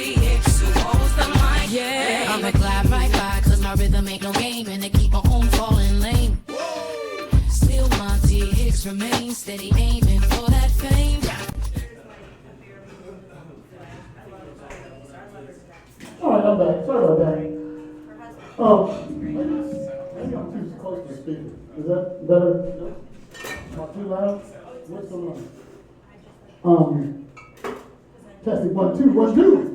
Monty Hicks, who holds the mic. Yeah, I'ma glide right by, cause my rhythm ain't no game, and to keep my own falling lane. Still Monty Hicks remains steady aiming for that fame. Alright, I'm back. Sorry about that. Maybe I'm too close to the speaker. Is that better? Not too loud? What's going on? Testing 1, 2, 1, 2.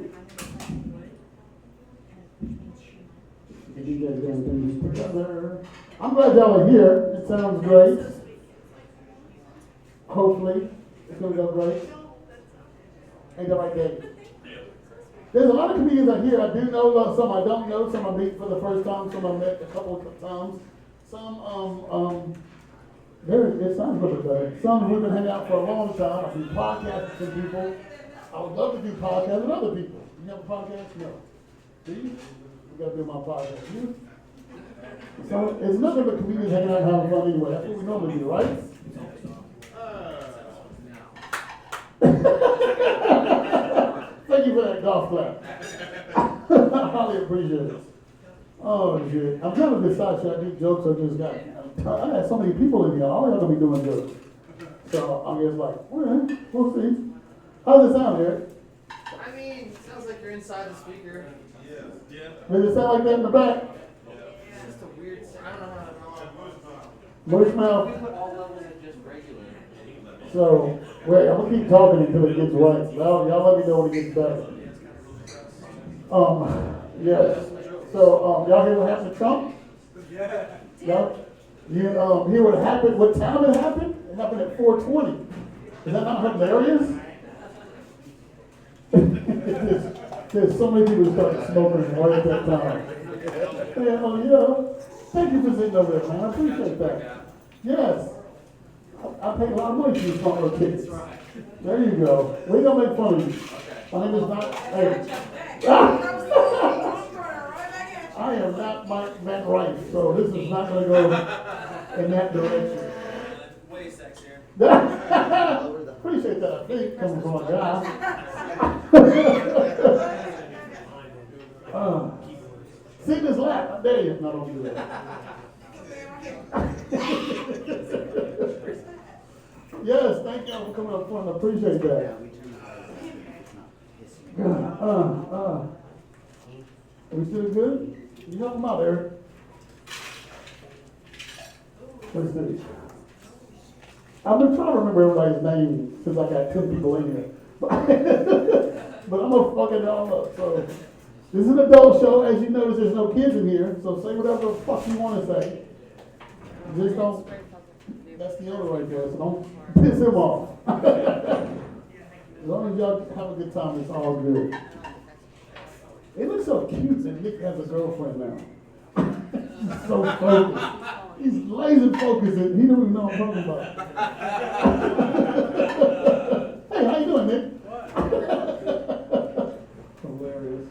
Get you guys doing things together. I'm glad y'all are here. It sounds great. Hopefully, it's going to go great. Ain't that right, Dave? There's a lot of comedians out here. I do know some I don't know. Some I meet for the first time. Some I met a couple of times. Some, it sounds really better. Some we've been hanging out for a long time. I do podcasts with some people. I would love to do podcasts with other people. You have a podcast? No. Do you? We got to do my podcast. You? So it's nothing but comedians hanging out and having fun anyway. That's what we normally do, right? Thank you for that golf clap. I highly appreciate it. Oh, shit. I'm trying to decide, should I do jokes or just got... I had so many people in here. All y'all gonna be doing jokes. So I'm just like, well, we'll see. How does it sound, Eric? I mean, it sounds like you're inside the speaker. Yeah. Does it sound like that in the back? It's just a weird sound. I don't know how to... Mush mouth. We put all levels at just regular. So, wait, I'm gonna keep talking until it gets right. Y'all let me know when it gets better. Yes. So, y'all hear what happened to Trump? Yeah. Y'all, you hear what happened? What time it happened? It happened at 4:20. Is that not hilarious? There's so many people who started smoking right at that time. Hell yeah. Thank you for sitting over there, man. I appreciate that. Yes. I pay a lot of money for these small little kids. There you go. We ain't gonna make fun of you. My name is not. Hey. I am not Mike Matt Wright, so this is not gonna go in that direction. Way sexier. Appreciate that. I think coming from a guy. Sit in his lap. I dare you. No, don't do that. Yes, thank y'all for coming up front. I appreciate that. Are we still good? You help them out, Eric. Let's see. I've been trying to remember everybody's name since I got 10 people in here. But I'm gonna fuck it all up. So this is an adult show. As you notice, there's no kids in here. So say whatever the fuck you want to say. Just don't. That's the owner right there, so don't piss him off. As long as y'all have a good time, it's all good. It looks so cute that Nick has a girlfriend now. He's so focused. He's laser focused and he don't even know what I'm talking about. Hey, how you doing, Nick? Hilarious.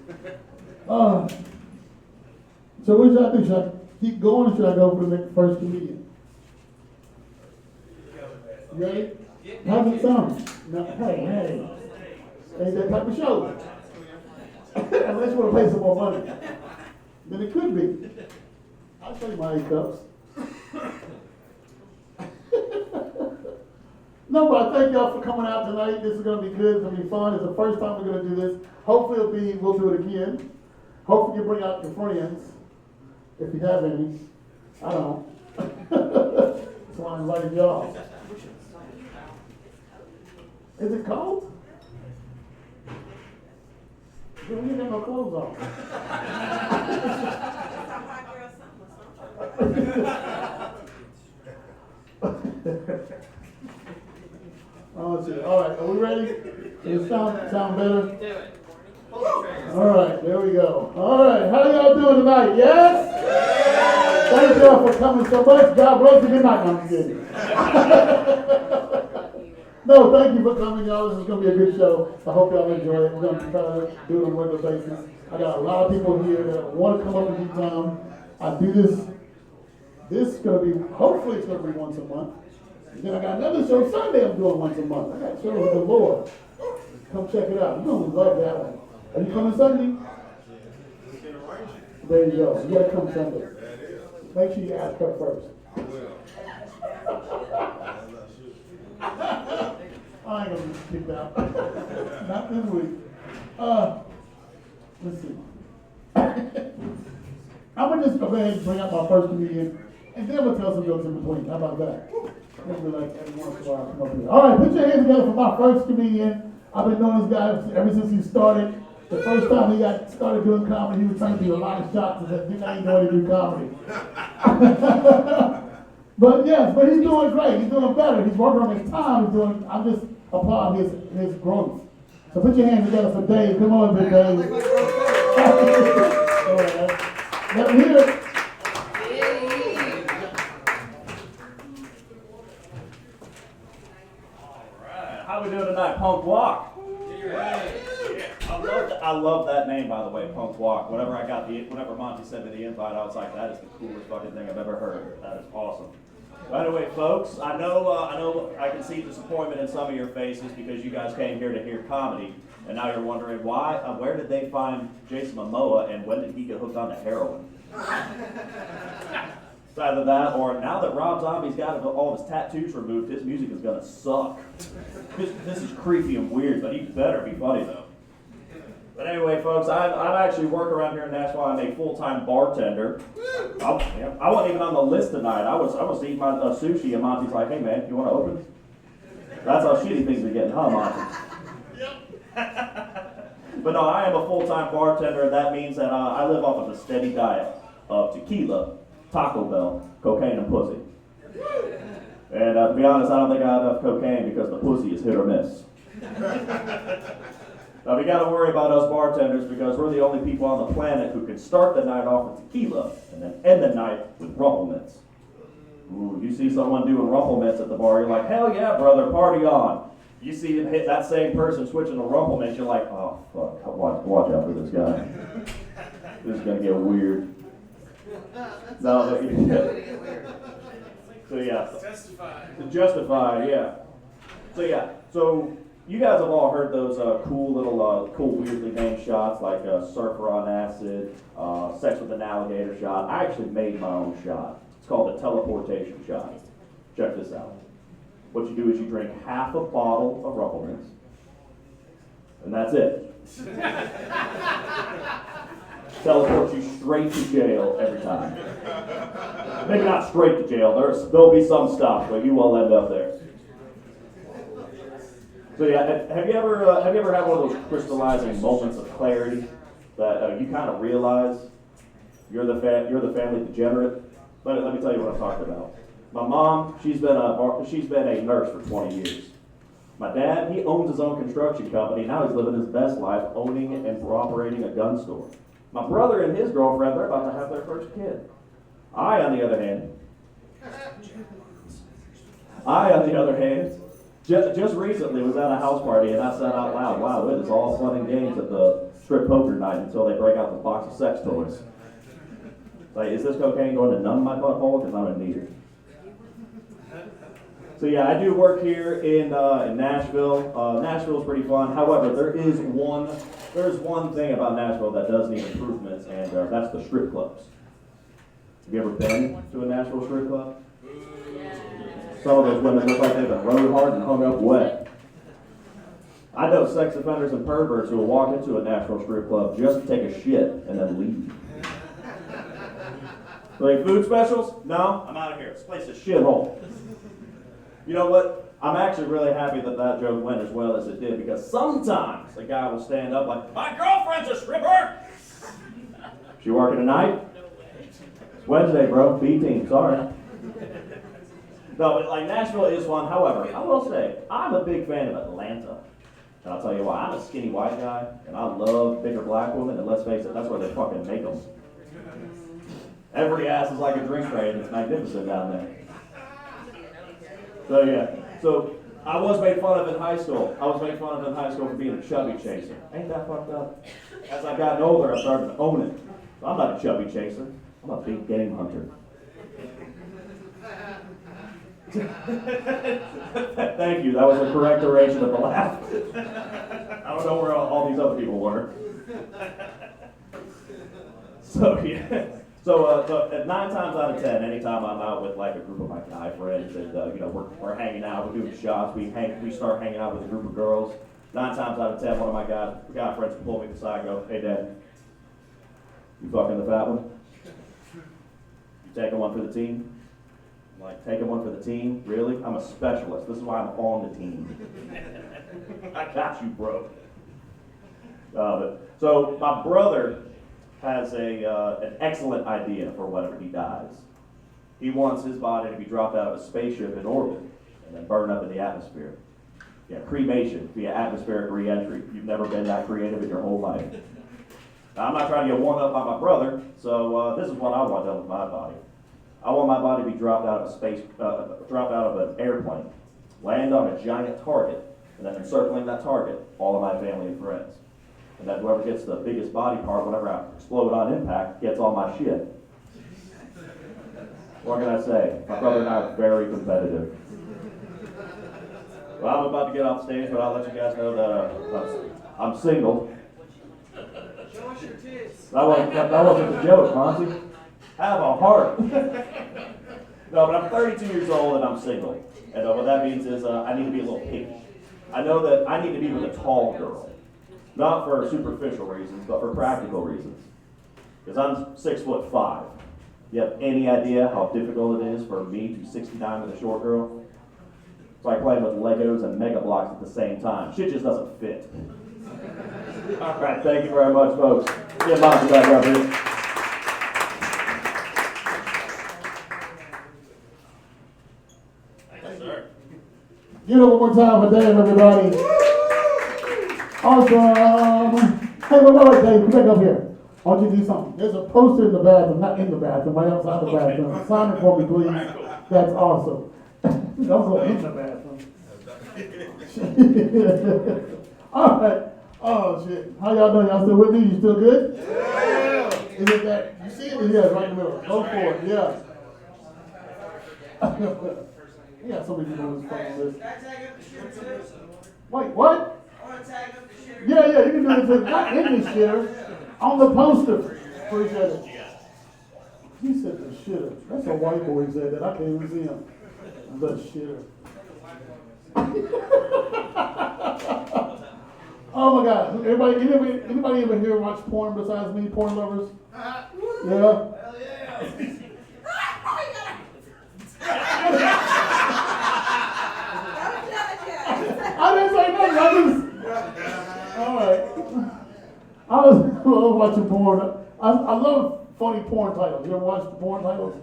So what should I do? Should I keep going or should I go for the next first comedian? You ready? How's it sound? No, hey. Ain't that type of show. Unless you want to pay some more money. Then it could be. I'll show you my 8 cups. No, but I thank y'all for coming out tonight. This is going to be good. It's going to be fun. It's the first time we're going to do this. Hopefully we'll do it again. Hopefully you bring out your friends. If you have any. I don't. That's why I invited y'all. Is it cold? You ain't got no clothes on. Oh, shit. All right, are we ready? Does it sound better? Do it. All right, there we go. All right, how y'all doing tonight? Yes? Thank y'all for coming so much. God bless you. Good night. No, I'm just kidding. No, thank you for coming, y'all. This is going to be a good show. I hope y'all enjoy it. We're going to try to do it on a regular basis. I got a lot of people here that want to come up and do time. I do this. This is going to be, hopefully it's going to be once a month. And then I got another show Sunday I'm doing once a month. I got shows with the Lord. Come check it out. You're going to love that one. Are you coming Sunday? There you go. You gotta come Sunday. Make sure you ask her first. I ain't gonna be kicked out. Not this week. Let's see. I'm gonna just go ahead and bring out my first comedian, and then we'll tell some jokes in between. How about that? Maybe like every once in a while come up here. All right, put your hands together for my first comedian. I've been knowing this guy ever since he started. The first time he got started doing comedy, he was trying to do a lot of shots and said, "Now you know how to do comedy." But yes, but he's doing great. He's doing better. He's working on his time. He's doing. I'm just applauding his growth. So put your hands together for Dave. Come on, big Dave. Let me hear it. Alright, how we doing tonight, Punk Wok? I love that name, by the way, Punk Wok. Whenever Monty sent me the invite, I was like, that is the coolest fucking thing I've ever heard. That is awesome. By the way, folks, I know I can see disappointment in some of your faces because you guys came here to hear comedy, and now you're wondering why, where did they find Jason Momoa, and when did he get hooked on to heroin? It's either that, or now that Rob Zombie's got all of his tattoos removed, his music is gonna suck. This is creepy and weird, but he better be funny though. But anyway, folks, I actually work around here in Nashville. I'm a full-time bartender. I wasn't even on the list tonight. I was eating my sushi, and Monty's like, "Hey man, you want to open?" That's how shitty things are getting, huh, Monty? Yep. But no, I am a full-time bartender, and that means that I live off of a steady diet of tequila, Taco Bell, cocaine, and pussy. And to be honest, I don't think I have enough cocaine because the pussy is hit or miss. Now, we got to worry about us bartenders because we're the only people on the planet who can start the night off with tequila and then end the night with rumplements. Ooh, you see someone doing rumplements at the bar, you're like, hell yeah, brother, party on. You see him hit that same person switching to rumplements, you're like, oh, fuck, watch out for this guy. This is going to get weird. No, so yeah. Justified, yeah. So you guys have all heard those cool weirdly named shots like surfer on acid, sex with an alligator shot. I actually made my own shot. It's called a teleportation shot. Check this out. What you do is you drink half a bottle of Rumplemans, and that's it. Teleports you straight to jail every time. Maybe not straight to jail. There'll be some stuff, but you will end up there. So yeah, have you ever had one of those crystallizing moments of clarity that you kind of realize you're the family degenerate? Let me tell you what I'm talking about. My mom, she's been a nurse for 20 years. My dad, he owns his own construction company. Now he's living his best life owning and operating a gun store. My brother and his girlfriend, they're about to have their first kid. I, on the other hand, just recently was at a house party and I said out loud, wow, it is all fun and games at the strip poker night until they break out the box of sex toys. Like, is this cocaine going to numb my butthole? Because I'm going to need it. So yeah, I do work here in Nashville. Nashville's pretty fun. However, there's one thing about Nashville that does need improvements, and that's the strip clubs. Have you ever been to a Nashville strip club? Some of those women look like they've been rode hard and hung up wet. I know sex offenders and perverts who will walk into a Nashville strip club just to take a shit and then leave. Like food specials? No, I'm out of here. This place is a shithole. You know what? I'm actually really happy that joke went as well as it did because sometimes a guy will stand up like, my girlfriend's a stripper! She working tonight? It's Wednesday, bro. B team, sorry. No, but like Nashville is fun. However, I will say, I'm a big fan of Atlanta. And I'll tell you why. I'm a skinny white guy, and I love bigger black women, and let's face it, that's where they fucking make them. Every ass is like a drink tray, and it's magnificent down there. So yeah, I was made fun of in high school. I was made fun of in high school for being a chubby chaser. Ain't that fucked up? As I've gotten older, I started to own it. So I'm not a chubby chaser. I'm a big game hunter. Thank you. That was a correct duration of the laugh. I don't know where all these other people were. So yeah. So at 9 times out of 10, anytime I'm out with like a group of my guy friends and we're hanging out, we're doing shots, we start hanging out with a group of girls. 9 times out of 10, one of my guy friends will pull me aside and go, "Hey Dad, you fucking the fat one? You taking one for the team?" I'm like, "Taking one for the team? Really? I'm a specialist. This is why I'm on the team." I got you, bro. So my brother has an excellent idea for whenever he dies. He wants his body to be dropped out of a spaceship in orbit and then burned up in the atmosphere. Yeah, cremation via atmospheric re-entry. You've never been that creative in your whole life. Now, I'm not trying to get one up by my brother, so this is what I want done with my body. I want my body to be dropped out of an airplane, land on a giant target, and then encircling that target, all of my family and friends. And then whoever gets the biggest body part, whenever I explode on impact, gets all my shit. What can I say? My brother and I are very competitive. Well, I'm about to get off stage, but I'll let you guys know that I'm single. Show us your tits. That wasn't a joke, Monty. Have a heart. No, but I'm 32 years old and I'm single. And what that means is I need to be a little picky. I know that I need to be with a tall girl. Not for superficial reasons, but for practical reasons. Because I'm 6'5". You have any idea how difficult it is for me to 69 with a short girl? It's like playing with Legos and Mega Blocks at the same time. Shit just doesn't fit. All right, thank you very much, folks. Get Monty back up here. Thank you, sir. Give it one more time for Dave, everybody. Awesome. Hey, wait, Dave, come back up here. I want you to do something. There's a poster in the bathroom, not in the bathroom, right outside the bathroom. Sign it for me, please. That's awesome. That was in the bathroom. All right. Oh, shit. How y'all doing? Y'all still with me? You still good? Yeah. Is it that? You see it? Yeah, right in the middle. Go for it. Yeah. Yeah, somebody doing this fucking list. Can I tag up the shitter too? Wait, what? I want to tag up the shitter. Yeah, you can do this. Not in the shitter. On the poster. Appreciate it. He said the shitter. That's a white boy said that. I can't even see him. The shitter. Oh my God! Anybody ever here watch porn besides me? Porn lovers? Yeah. Hell yeah. I didn't say nothing. All right. I love watching porn. I love funny porn titles. You ever watch the porn titles?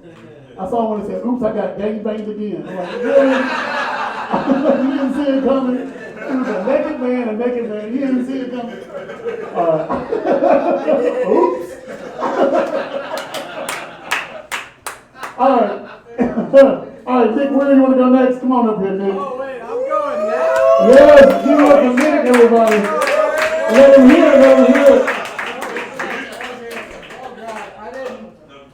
I saw one that said, "Oops, I got gangbanged again." I'm like, really? You didn't see it coming. It was a naked man. You didn't see it coming. Oops. All right. All right, Nick, where do you want to go next? Come on up here, Nick. Oh, wait, I'm going now? Yes, give it up for Nick, everybody. Let him hear it.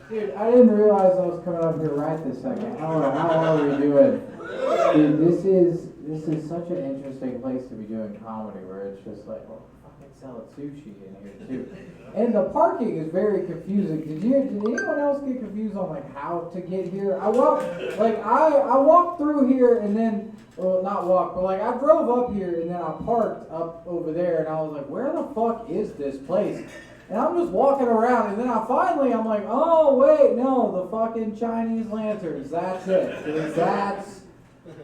Dude, I didn't realize I was coming up here right this second. How are we doing? Dude, this is such an interesting place to be doing comedy where it's just like, well, fucking sell sushi in here too. And the parking is very confusing. Did anyone else get confused on like how to get here? I walked through here and then, well, not walked, but like I drove up here and then I parked up over there and I was like, where the fuck is this place? And I'm just walking around, and then I'm like, oh, wait, no, the fucking Chinese lanterns, that's it.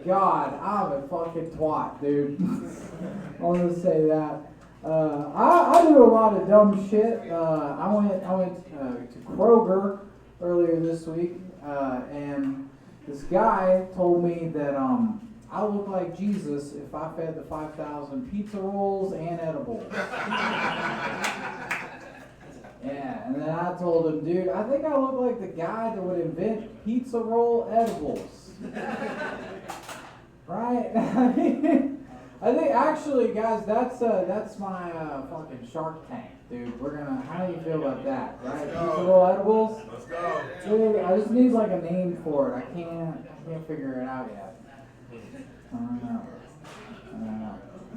God, I'm a fucking twat, dude. I want to say that. I do a lot of dumb shit. I went to Kroger earlier this week, and this guy told me that I look like Jesus if I fed the 5,000 pizza rolls and edibles. Yeah, and then I told him, dude, I think I look like the guy that would invent pizza roll edibles. Right? I think actually, guys, that's my fucking Shark Tank, dude. How do you feel about that? Right? Pizza roll edibles? Let's go. Dude, I just need like a name for it. I can't figure it out yet. I don't know.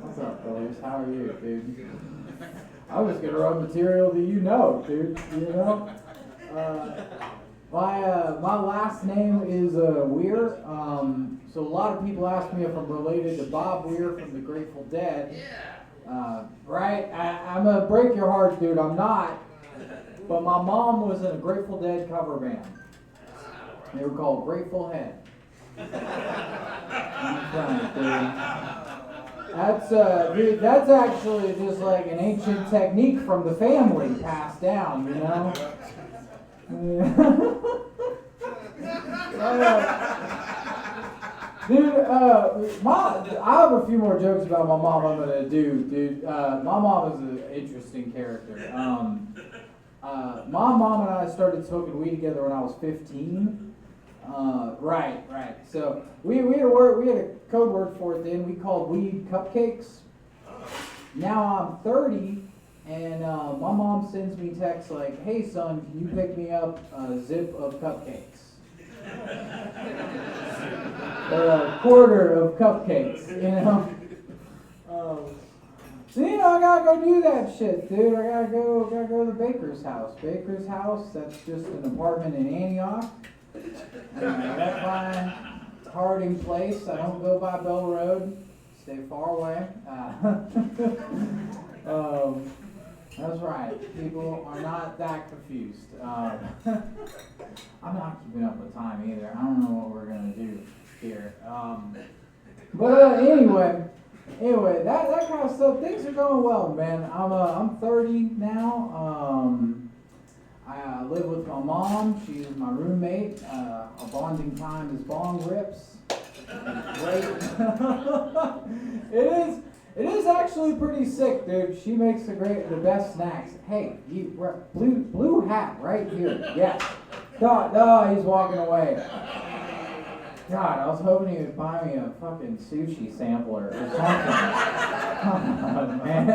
What's up, fellas? How are you, dude? I'm just gonna run material that you know, dude. You know. My last name is Weir. So a lot of people ask me if I'm related to Bob Weir from the Grateful Dead. Right? I'm gonna break your heart, dude. I'm not. But my mom was in a Grateful Dead cover band. They were called Grateful Head. That's right, dude. Dude, that's actually just like an ancient technique from the family passed down, you know? Dude, I have a few more jokes about my mom I'm gonna do, dude. My mom is an interesting character. My mom and I started smoking weed together when I was 15. Right. So we had a code word for it then. We called weed cupcakes. Now I'm 30, and my mom sends me texts like, "Hey son, can you pick me up a zip of cupcakes?" Or a quarter of cupcakes, you know. So you know, I gotta go do that shit, dude. I gotta go to the Baker's house. Baker's house. That's just an apartment in Antioch. Right by Harding Place. I don't go by Bell Road. Stay far away. That's right. People are not that confused. I'm not keeping up with time either. I don't know what we're gonna do here. Anyway, that kind of stuff. Things are going well, man. I'm 30 now. I live with my mom. She's my roommate. Our bonding time is bong rips. Great. It is actually pretty sick, dude. She makes the best snacks. Hey, you blue hat right here. Yes. No, he's walking away. God, I was hoping he would buy me a fucking sushi sampler or something. Come on, man.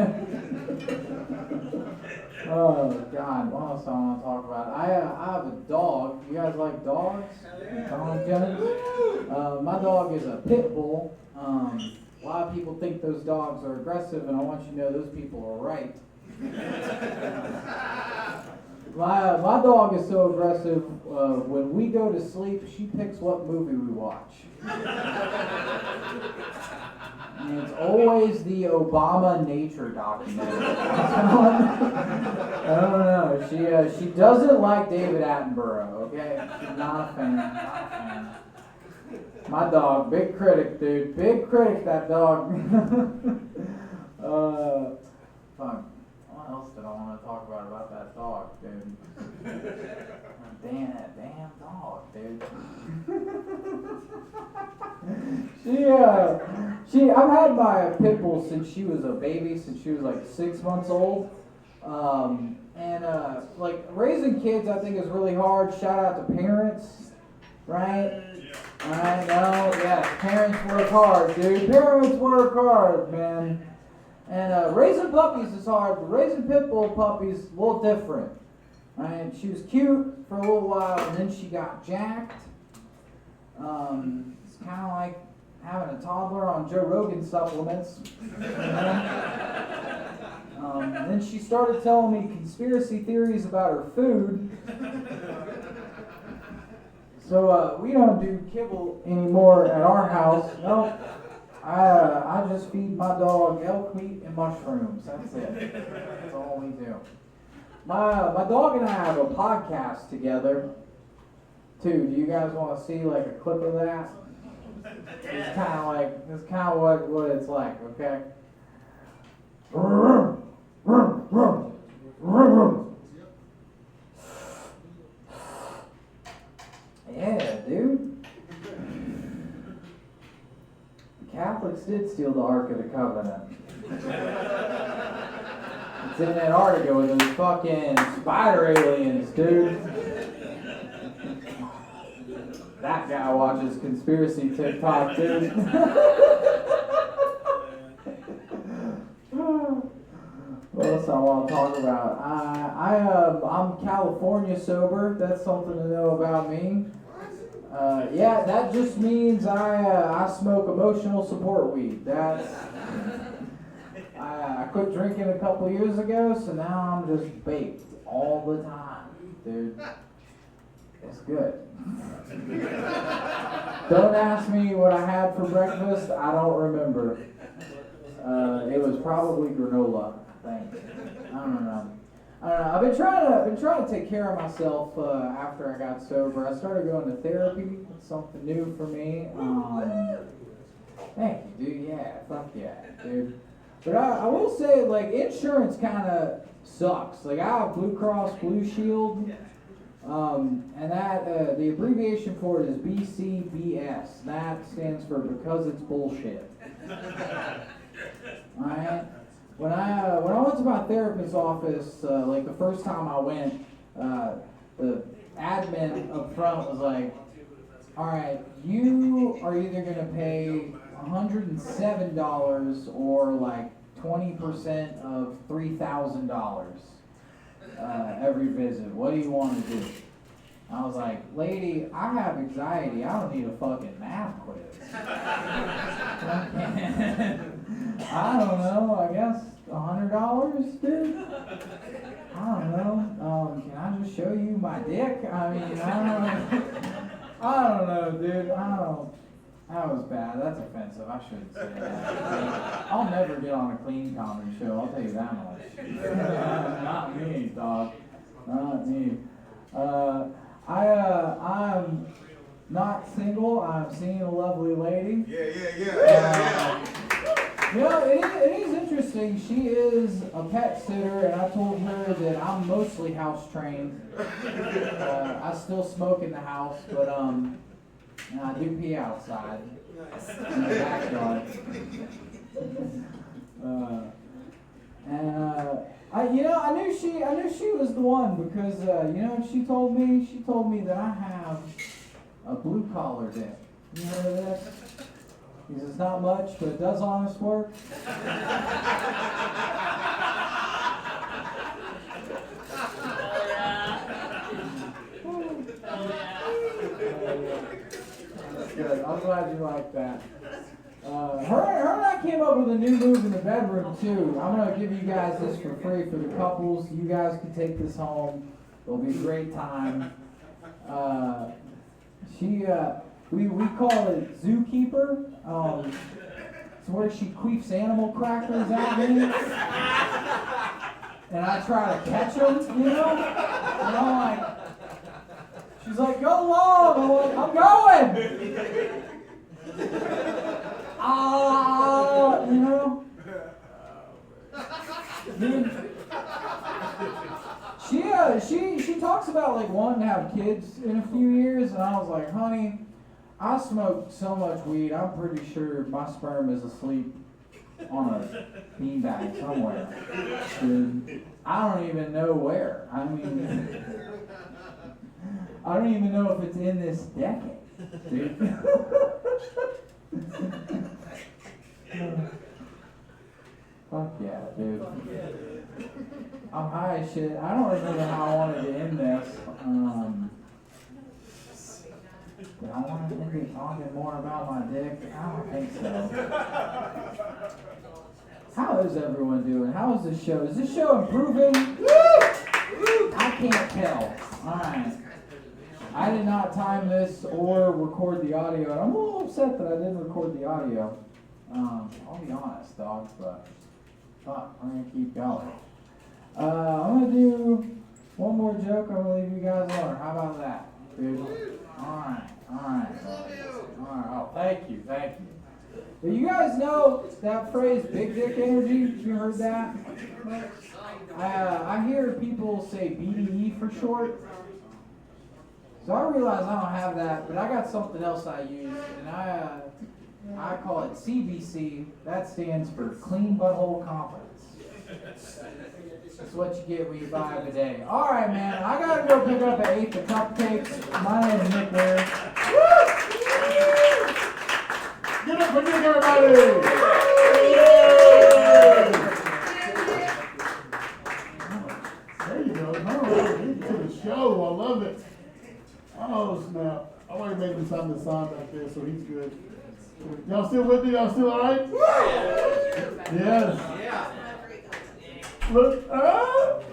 Oh, God, what else I want to talk about? I have a dog. You guys like dogs? Dog Jones? My dog is a pit bull. A lot of people think those dogs are aggressive, and I want you to know those people are right. My dog is so aggressive, when we go to sleep, she picks what movie we watch. And it's always the Obama nature documentary. I don't know. She doesn't like David Attenborough, okay? She's not a fan. My dog, big critic, dude. Big critic, that dog. Fuck. What else did I want to talk about that dog, dude? That damn dog, dude. I've had my pit bull since she was a baby, since she was like 6 months old. Like raising kids, I think is really hard. Shout out to parents, right? Right? No, yeah, parents work hard, dude. Parents work hard, man. And raising puppies is hard, but raising pit bull puppies is a little different. Right? She was cute for a little while, and then she got jacked. It's kind of like having a toddler on Joe Rogan supplements. Then she started telling me conspiracy theories about her food. So we don't do kibble anymore at our house. Nope. I just feed my dog elk meat and mushrooms. That's it. That's all we do. My dog and I have a podcast together, too. Do you guys want to see like a clip of that? It's kind of what it's like, okay? Yeah, dude. The Catholics did steal the Ark of the Covenant. It's in Antarctica with those fucking spider aliens, dude. That guy watches conspiracy TikTok, dude. What else I want to talk about? I'm California sober. That's something to know about me. Yeah, that just means I smoke emotional support weed. I I quit drinking a couple years ago, so now I'm just baked all the time, dude. It's good. Don't ask me what I had for breakfast. I don't remember. It was probably granola, I think. I don't know. I've been trying to take care of myself after I got sober. I started going to therapy. It's something new for me. Thank you, dude. Yeah, fuck yeah, dude. But I will say, like, insurance kind of sucks. Like, I have Blue Cross Blue Shield, and that the abbreviation for it is BCBS. That stands for because it's bullshit. All right. When I went to my therapist's office, like the first time I went, the admin up front was like, "All right, you are either gonna pay $107 or like 20% of $3,000 every visit. What do you want to do?" I was like, "Lady, I have anxiety. I don't need a fucking math quiz." I don't know. I guess $100, dude. I don't know. Can I just show you my dick? I mean, I don't know, dude. I don't. That was bad. That's offensive. I shouldn't say that. I'll never get on a clean comedy show. I'll tell you that much. Not me, dog. Not me. I'm not single. I'm seeing a lovely lady. Yeah. You know, it is interesting. She is a pet sitter, and I told her that I'm mostly house trained. I still smoke in the house, but and I do pee outside in the backyard. I knew she was the one because you know what she told me? She told me that I have a blue collar dick. You heard of this? He says, "Not much, but it does honest work." That's good. I'm glad you like that. Her and I came up with a new move in the bedroom too. I'm gonna give you guys this for free for the couples. You guys can take this home. It'll be a great time. We call it Zookeeper. It's where she queefs animal crackers at me, and I try to catch them, you know? And I'm like, she's like, "Go long." I'm like, "I'm going." You know? Dude, she talks about like wanting to have kids in a few years, and I was like, "Honey, I smoked so much weed, I'm pretty sure my sperm is asleep on a beanbag somewhere. Dude, I don't even know where. I mean, I don't even know if it's in this decade, dude." Fuck yeah, dude. I'm high as shit. I don't remember how I wanted to end this. But I want to be talking more about my dick. I don't think so. How is everyone doing? How is this show? Is this show improving? I can't tell. Alright. I did not time this or record the audio, and I'm a little upset that I didn't record the audio. I'll be honest, dog, but fuck, we're gonna keep going. I'm gonna do one more joke. I'm gonna leave you guys alone. How about that, dude? Alright. Oh, thank you. Do you guys know that phrase, big dick energy? You heard that? I hear people say BDE for short. So I realize I don't have that, but I got something else I use, and I call it CBC. That stands for Clean Butthole Confidence. That's what you get when you buy a bidet. All right, man. I gotta go pick up an eighth of cupcakes. My name is Nick Ware. Get up for Nick, everybody! There you go. All right, into the show. I love it. Oh, snap. I already made him sign the sign back there, so he's good. Y'all still with me? Y'all still all right? Yes. Look, I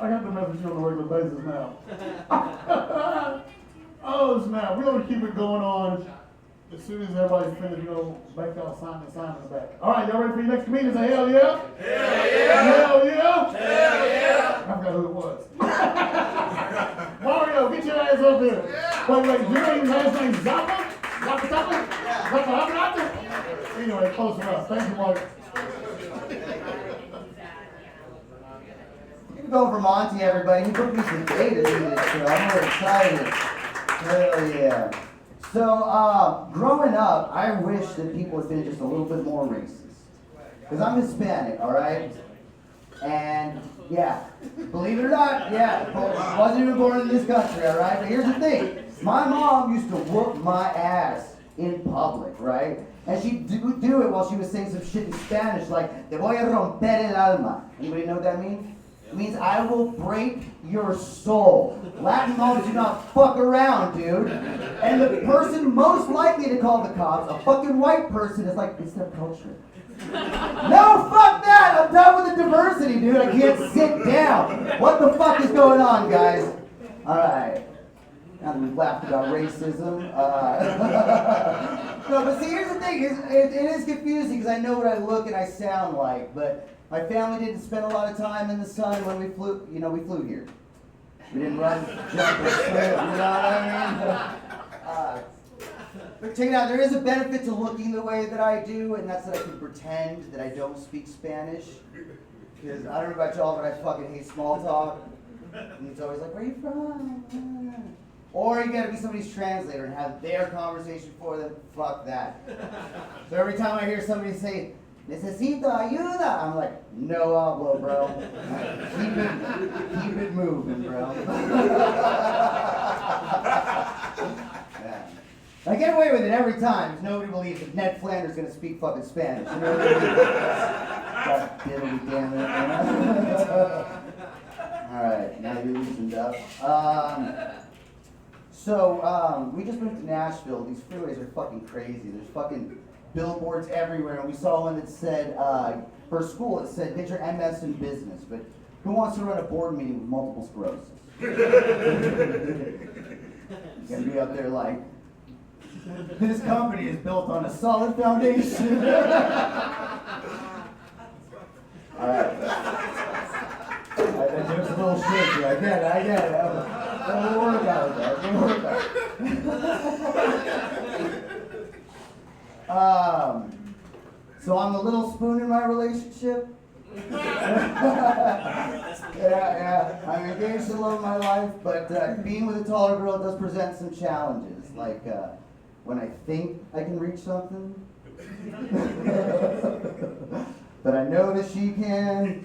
got the message on a regular basis now. Oh, snap. We're going to keep it going on. As soon as everybody's finished, back y'all sign the sign in the back. All right, y'all ready for your next comedian? Say hell yeah? Hell yeah! Hell yeah! Hell yeah! I forgot who it was. Mario, get your ass up here. Wait, your last name's Zappa? Zappa? Anyway, close enough. Thank you, Mark. Keep it going for Monty, everybody. He put me some data in this show. I'm really excited. Hell yeah. So, growing up, I wish that people had been just a little bit more racist. Because I'm Hispanic, alright? And, yeah, believe it or not, yeah, wasn't even born in this country, alright? But here's the thing. My mom used to whoop my ass in public, right? And she'd do it while she was saying some shit in Spanish, like, te voy a romper el alma. Anybody know what that means? It means I will break your soul. Latin moms do not fuck around, dude. And the person most likely to call the cops, a fucking white person, is like, it's their culture. No, fuck that! I'm done with the diversity, dude. I can't sit down. What the fuck is going on, guys? Alright. Now that we've laughed about racism. No, but see, here's the thing. It is confusing because I know what I look and I sound like, but my family didn't spend a lot of time in the sun when we flew, we flew here. We didn't run, jump, or swim, you know what I mean? But check it out, there is a benefit to looking the way that I do, and that's that I can pretend that I don't speak Spanish. Because I don't know about y'all, but I fucking hate small talk. And it's always like, where are you from? Or you gotta be somebody's translator and have their conversation for them. Fuck that. So every time I hear somebody say, necesito ayuda, I'm like, no hablo, bro. Keep it moving, bro. Yeah. I get away with it every time because nobody believes that Ned Flanders is gonna speak fucking Spanish. You know what I mean? God diddly damn it. Alright, now you're loosened up. So we just moved to Nashville. These freeways are fucking crazy. There's fucking billboards everywhere, and we saw one that said, for school, it said, get your MS in business, but who wants to run a board meeting with multiple sclerosis? You're gonna be up there like, this company is built on a solid foundation. Alright. That joke's a little shaky. I get it. Don't worry about it, guys. Don't worry about it. So I'm the little spoon in my relationship. Yeah. I'm engaged to the love of my life, but being with a taller girl does present some challenges. Like when I think I can reach something, but I know that she can.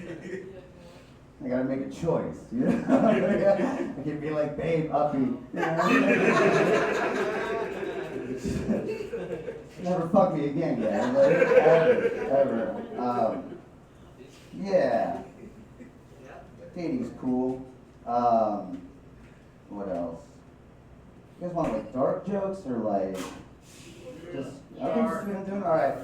I gotta make a choice, you know? I can be like, babe, uppy. You know? Never fuck me again, guys. Ever. Yeah. Dating's cool. What else? You guys want like dark jokes or like just I'm doing all right.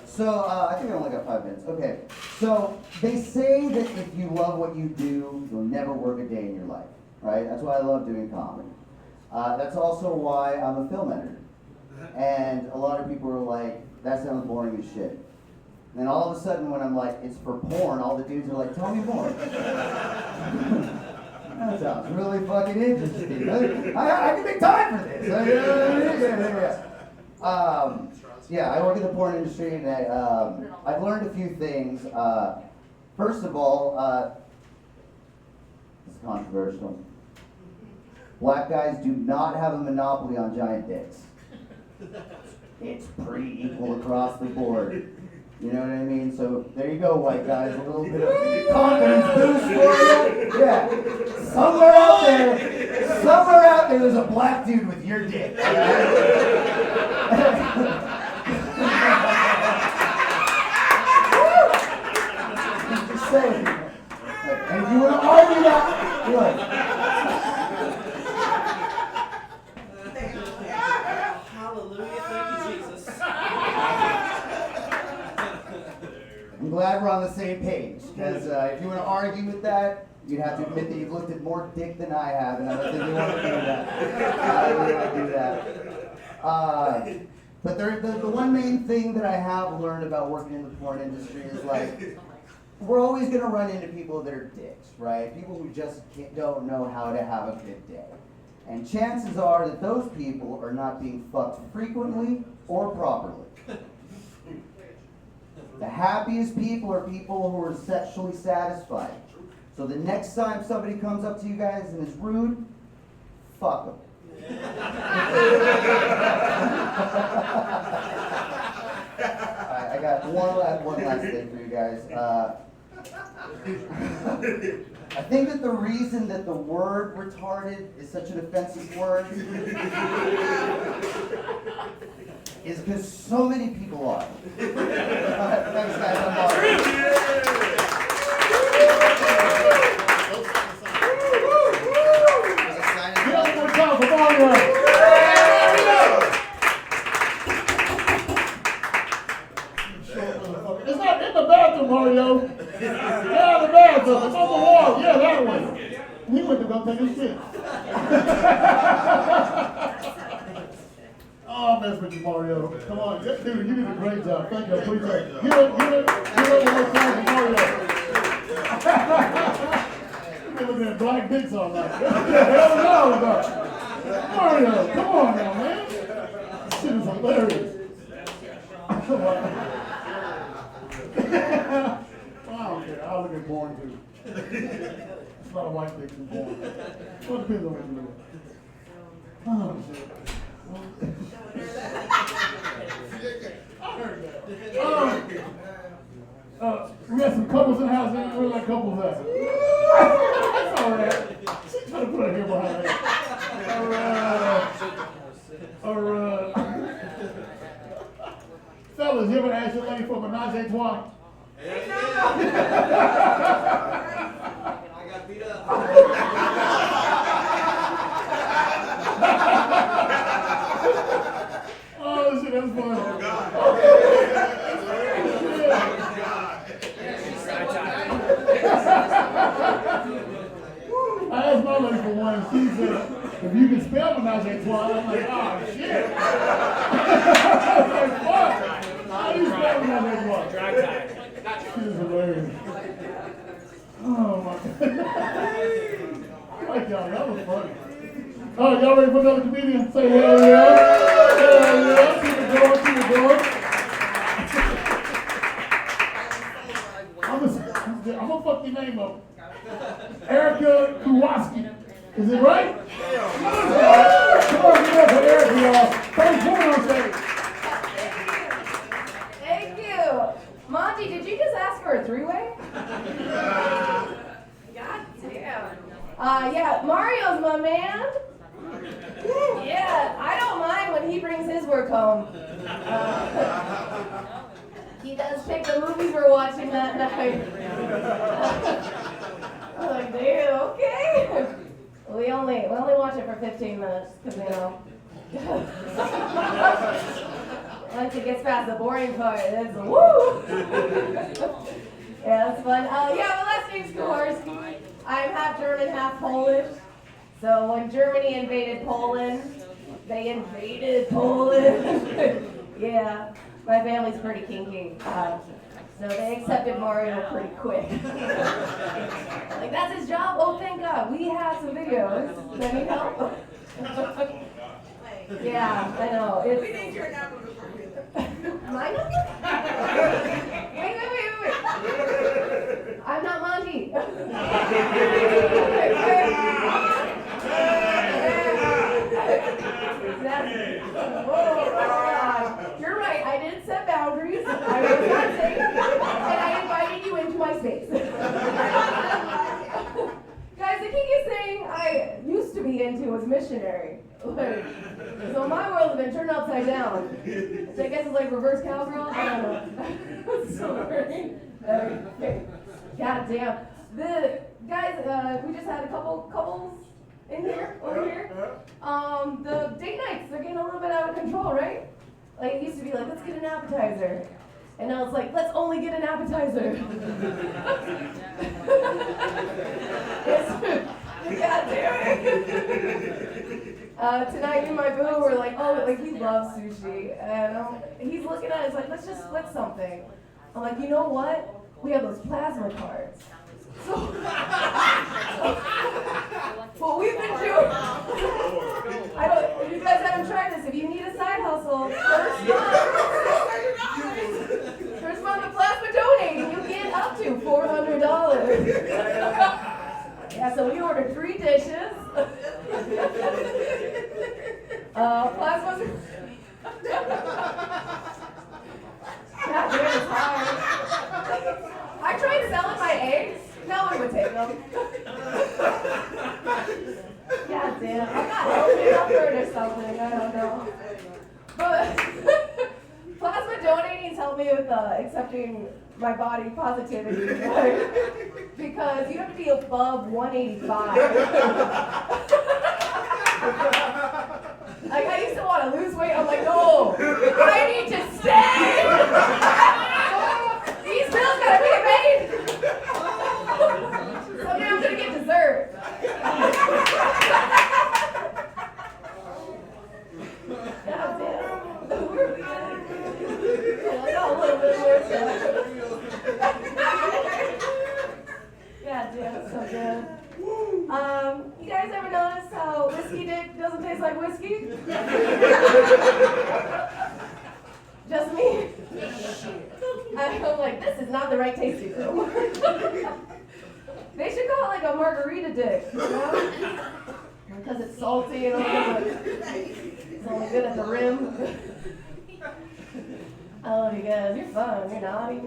So I think I only got 5 minutes. Okay. So they say that if you love what you do, you'll never work a day in your life. Right? That's why I love doing comedy. That's also why I'm a film editor. And a lot of people are like, that sounds boring as shit. And then all of a sudden when I'm like, it's for porn, all the dudes are like, tell me more. That sounds really fucking interesting. I can make time for this. Yeah, I work in the porn industry and I've learned a few things. First of all, it's controversial. Black guys do not have a monopoly on giant dicks. It's pretty equal across the board. You know what I mean? So there you go, white guys. A little bit of confidence boost for you. Yeah. Somewhere out there's a black dude with your dick. Just saying. And if you want to argue that, you're like, I'm glad glad we're on the same page. Because if you want to argue with that, you'd have to admit that you've looked at more dick than I have, and I don't think you want to do that. I don't really want to do that. But the one main thing that I have learned about working in the porn industry is like, we're always going to run into people that are dicks, right? People who just don't know how to have a good day. And chances are that those people are not being fucked frequently or properly. The happiest people are people who are sexually satisfied. So the next time somebody comes up to you guys and is rude, fuck them. I got one last thing for you guys. I think that the reason that the word retarded is such an offensive word is because so many people are. Thanks, guys. I'm Marty. It's not in the bathroom, Mario. Yeah, the bathroom. It's on the wall. Yeah, that one. He went to go take a shit. Oh, I'm messing with you, Mario. Come on, dude, you did a great job. Thank you, I appreciate it. Give it one more time for Mario. You've been looking at black dicks all night. What the hell is all about? Mario, come on now, man. This shit is hilarious. Come on. Well, I don't care. I'll look at porn too. There's a lot of white dicks in porn. Well, it depends on what you're doing. Oh, shit. I heard that. We got some couples in the house. Where like couples at? That's all right. She's trying to put her hair behind her. All right. Fellas, you ever asked your lady for a menage a trois? I got beat up. Oh shit, that's funny. I asked my lady for one, and she said, if you can spell menage a trois, I'm like, oh shit. I was like, fuck. How do you spell menage a trois? Dry time. She is hilarious. Oh my god. I like y'all, that was funny. All right, y'all ready for another comedian? Say hell yeah. Hell yeah. Keep it going, keep it going. I'm gonna fuck your name up. Erica Kowalski. Is it right? Come on, give it up for Erica, y'all. Thanks for coming on stage. Thank you. Monty, did you just ask for a three-way? God damn. Yeah, Mario's my man. Yeah, I don't mind when he brings his work home. He does pick the movies we're watching that night. I'm like, dude, okay. We only watch it for 15 minutes, because, you know. Once it gets past the boring part, it's woo! Yeah, it's fun. Yeah, my last name's Kowarski. I'm half German, half Polish. So when Germany invaded Poland, they invaded Poland. Yeah, my family's pretty kinky. So they accepted Mario pretty quick. Like, that's his job? Oh, thank God. We have some videos. Let me help. Yeah, I know. We need your number before we leave. My number? Wait. I'm not Monty. You're right. I did set boundaries. I was not safe. And I invited you into my space. Guys, the kinkiest thing I used to be into was missionary. So my world has been turned upside down. So I guess it's like reverse cowgirl. I don't know. Sorry. Okay. God damn. The guys, we just had a couples in here, over here. The date nights, they're getting a little bit out of control, right? Like it used to be like, let's get an appetizer. And I was like, let's only get an appetizer. God damn it. Tonight, me and my boo were like, oh, like he loves sushi. And he's looking at it, he's like, let's just split something. I'm like, you know what? We have those plasma cards. So, what we've been doing, if you guys haven't tried this, if you need a side hustle, first month of plasma donating, you get up to $400. Yeah, so we ordered 3 dishes. Plasma's. God damn, it's hard. I tried selling my eggs. No one would take them. God damn, I'm not helping out or something. I don't know. But plasma donating helped me with accepting my body positivity, like, because you have to be above 185. Like, I used to want to lose weight. I'm like, no, I need to stay. These bills gotta be made. Someday I'm gonna get dessert. God damn. We're good. I got a little bit more stuff. God damn, it's so good. You guys ever notice how whiskey dick doesn't taste like whiskey? Just me? I'm like, this is not the right tasting room. They should call it like a margarita dick, you know? Because it's salty and all that. It's only good at the rim. I love you guys. You're fun. You're naughty.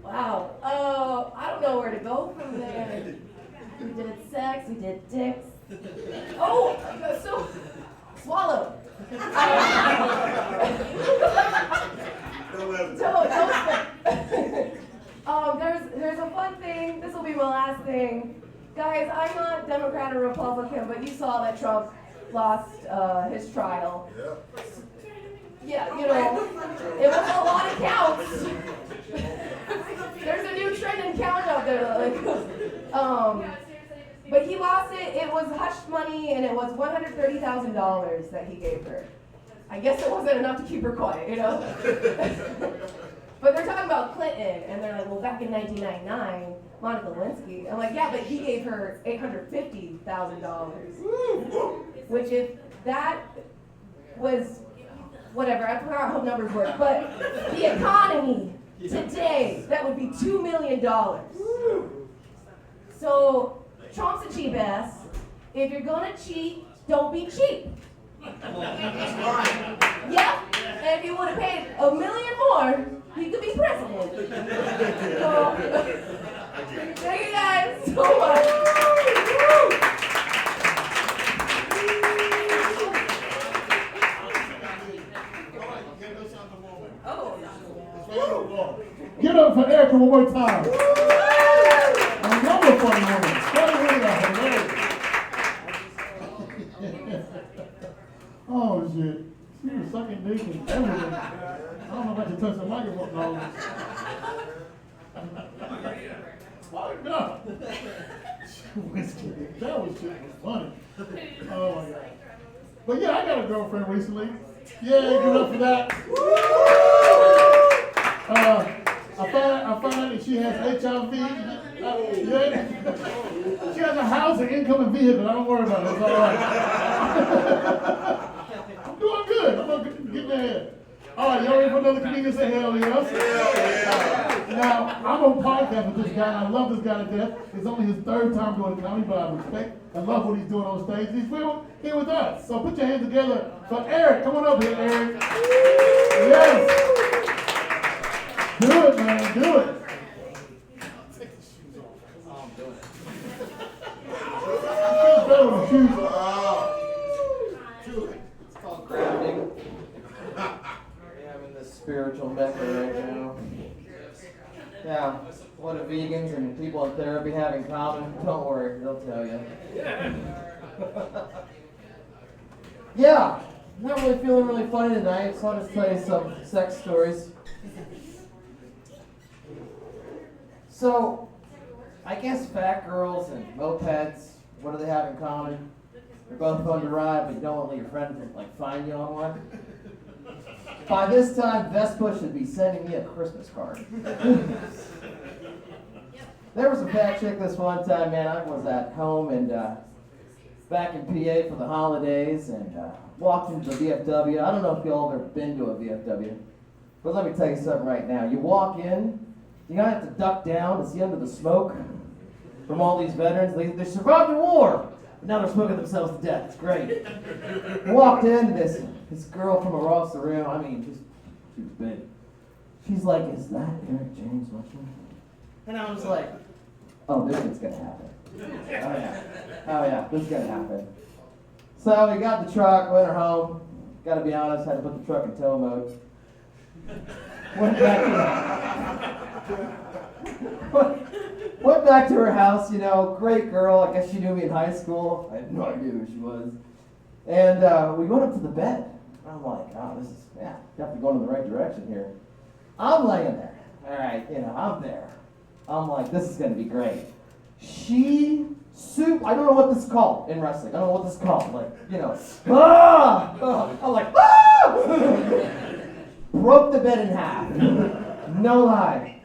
Wow. I don't know where to go from there. We did sex. We did dicks. Oh, so swallow. There's a fun thing. This will be my last thing. Guys, I'm not Democrat or Republican, but you saw that Trump lost his trial. Yeah, you know, it was a lot of counts. There's a new trend in count out there. Like, but he lost it. It was hush money, and it was $130,000 that he gave her. I guess it wasn't enough to keep her quiet, you know? But they're talking about Clinton, and they're like, well, back in 1999, Monica Lewinsky. I'm like, yeah, but he gave her $850,000. Which, if that was, whatever, I forgot how numbers work, but the economy today, that would be $2 million. So, Trump's a cheap ass. If you're gonna cheat, don't be cheap. Yep. And if you would have paid $1 million more, he could be president. So, thank you guys so much. Give it up for Erica one more time. Another funny woman. Oh shit. She was sucking dick and everything. I don't know if I can touch the microphone. No. Oh no. That was funny. Oh my god. But yeah, I got a girlfriend recently. Yeah, give it up for that. I found out that she has HIV. Yeah. She has a house and income and vehicle. I don't worry about it. It's all right. I'm doing good. I'm gonna get ahead. All right, y'all ready for another comedian? Say hell yes. Now, I'm on podcast with this guy, and I love this guy to death. It's only his 3rd time doing comedy, but I respect and love what he's doing on stage. He's here with us. So put your hands together for Eric. Come on up here, Eric. Yes. Do it, man. Do it. Take the shoes off. Oh, I'm doing it. Feels better with the shoes off. It's called grounding. Yeah, I'm in this spiritual mecca right now. Yeah, what do vegans and people in therapy have in common? Don't worry, they'll tell you. Yeah, not really feeling really funny tonight, so I'll just tell you some sex stories. So, I guess fat girls and mopeds, what do they have in common? They're both fun to ride, but you don't want to let your friends like find you on one. By this time, Vespa should be sending me a Christmas card. There was a fat chick this one time, man. I was at home and back in PA for the holidays and walked into the VFW. I don't know if y'all have ever been to a VFW, but let me tell you something right now. You walk in, you gotta have to duck down to see under the smoke from all these veterans. They survived the war, but now they're smoking themselves to death. It's great. Walked in, this girl from across the room. I mean, she was big. She's like, "Is that Eric James Lushman?" And I was like, "Oh, this is gonna happen. Oh yeah, this is gonna happen." So we got the truck, went her home. Gotta be honest, had to put the truck in tow mode. Went back to her house, you know, great girl. I guess she knew me in high school. I had no idea who she was. And we went up to the bed. I'm like, oh, this is, yeah, definitely going in the right direction here. I'm laying there. All right, you know, I'm there. I'm like, this is going to be great. I don't know what this is called in wrestling. I don't know what this is called. Like, you know, I'm like, broke the bed in half. No lie.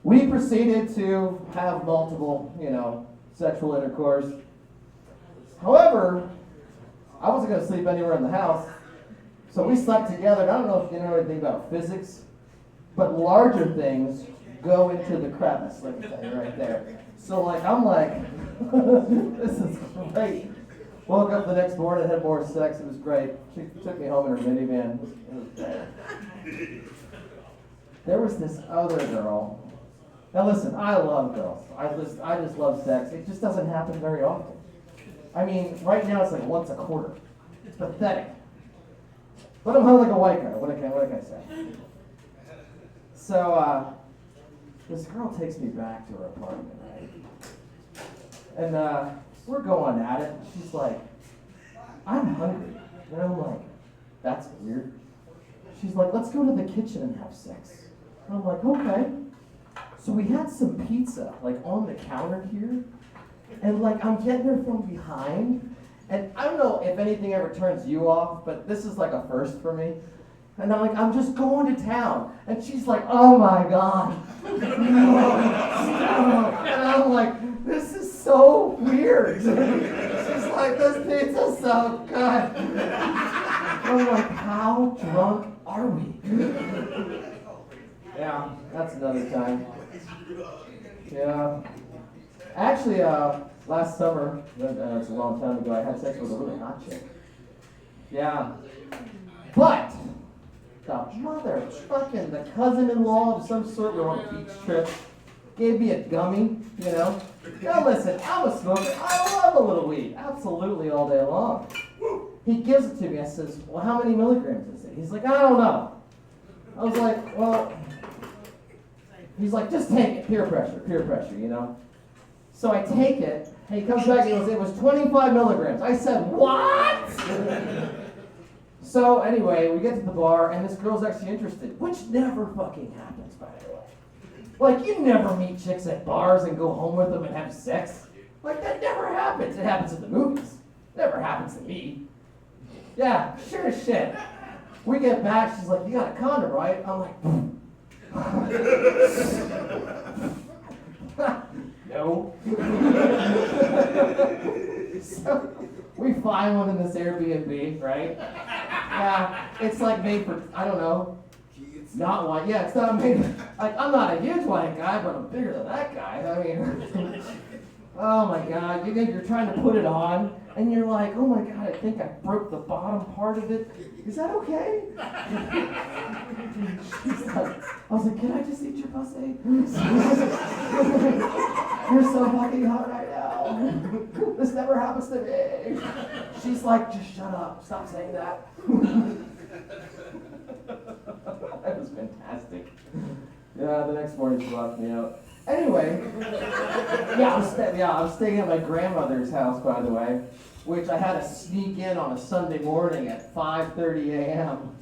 We proceeded to have multiple, you know, sexual intercourse. However, I wasn't going to sleep anywhere in the house. So we slept together. And I don't know if you know anything about physics, but larger things go into the crevice, let me tell you right there. So like, I'm like, this is great. Woke up the next morning, had more sex, it was great. She took me home in her minivan. It was great. There was this other girl. Now listen, I love girls. I just love sex. It just doesn't happen very often. I mean, right now it's like once a quarter. It's pathetic. But I'm hung like a white guy. What can I say? So, this girl takes me back to her apartment, right? And we're going at it. She's like, "I'm hungry." And I'm like, "That's weird." She's like, "Let's go to the kitchen and have sex." And I'm like, "Okay." So we had some pizza, like, on the counter here. And, like, I'm getting her from behind. And I don't know if anything ever turns you off, but this is, like, a first for me. And I'm like, "I'm just going to town." And she's like, "Oh, my God." And I'm like, "This is so weird." She's like, "This pizza's so good." I'm like, "How drunk are we?" Yeah, that's another time. Yeah. Actually, last summer, it's a long time ago, I had sex with a really hot chick. Yeah. But the cousin-in-law of some sort, we were on a beach trip, gave me a gummy, you know. Now listen, I'm a smoker. I love a little weed. Absolutely all day long. He gives it to me. I says, "Well, how many milligrams is it?" He's like, "I don't know." I was like, "Well," he's like, "Just take it. Peer pressure, you know." So I take it, and he comes back and he goes, "It was 25 milligrams. I said, "What?" So anyway, we get to the bar, and this girl's actually interested, which never fucking happens, by the way. Like, you never meet chicks at bars and go home with them and have sex. Like, that never happens. It happens in the movies. Never happens to me. Yeah, sure as shit. We get back, she's like, "You got a condom, right?" I'm like, no. So we find one in this Airbnb, right? Yeah, it's like made for, I don't know, not white. Yeah, it's not made, like, I'm not a huge white guy, but I'm bigger than that guy. I mean, oh my God, you think you're trying to put it on, and you're like, "Oh my God, I think I broke the bottom part of it. Is that okay?" I was like, "Can I just eat your pussy?" "You're so fucking hot right now. This never happens to me." She's like, "Just shut up. Stop saying that." That was fantastic. Yeah, the next morning she locked me out. Anyway, I was staying at my grandmother's house, by the way. which I had to sneak in on a Sunday morning at 5:30 a.m.,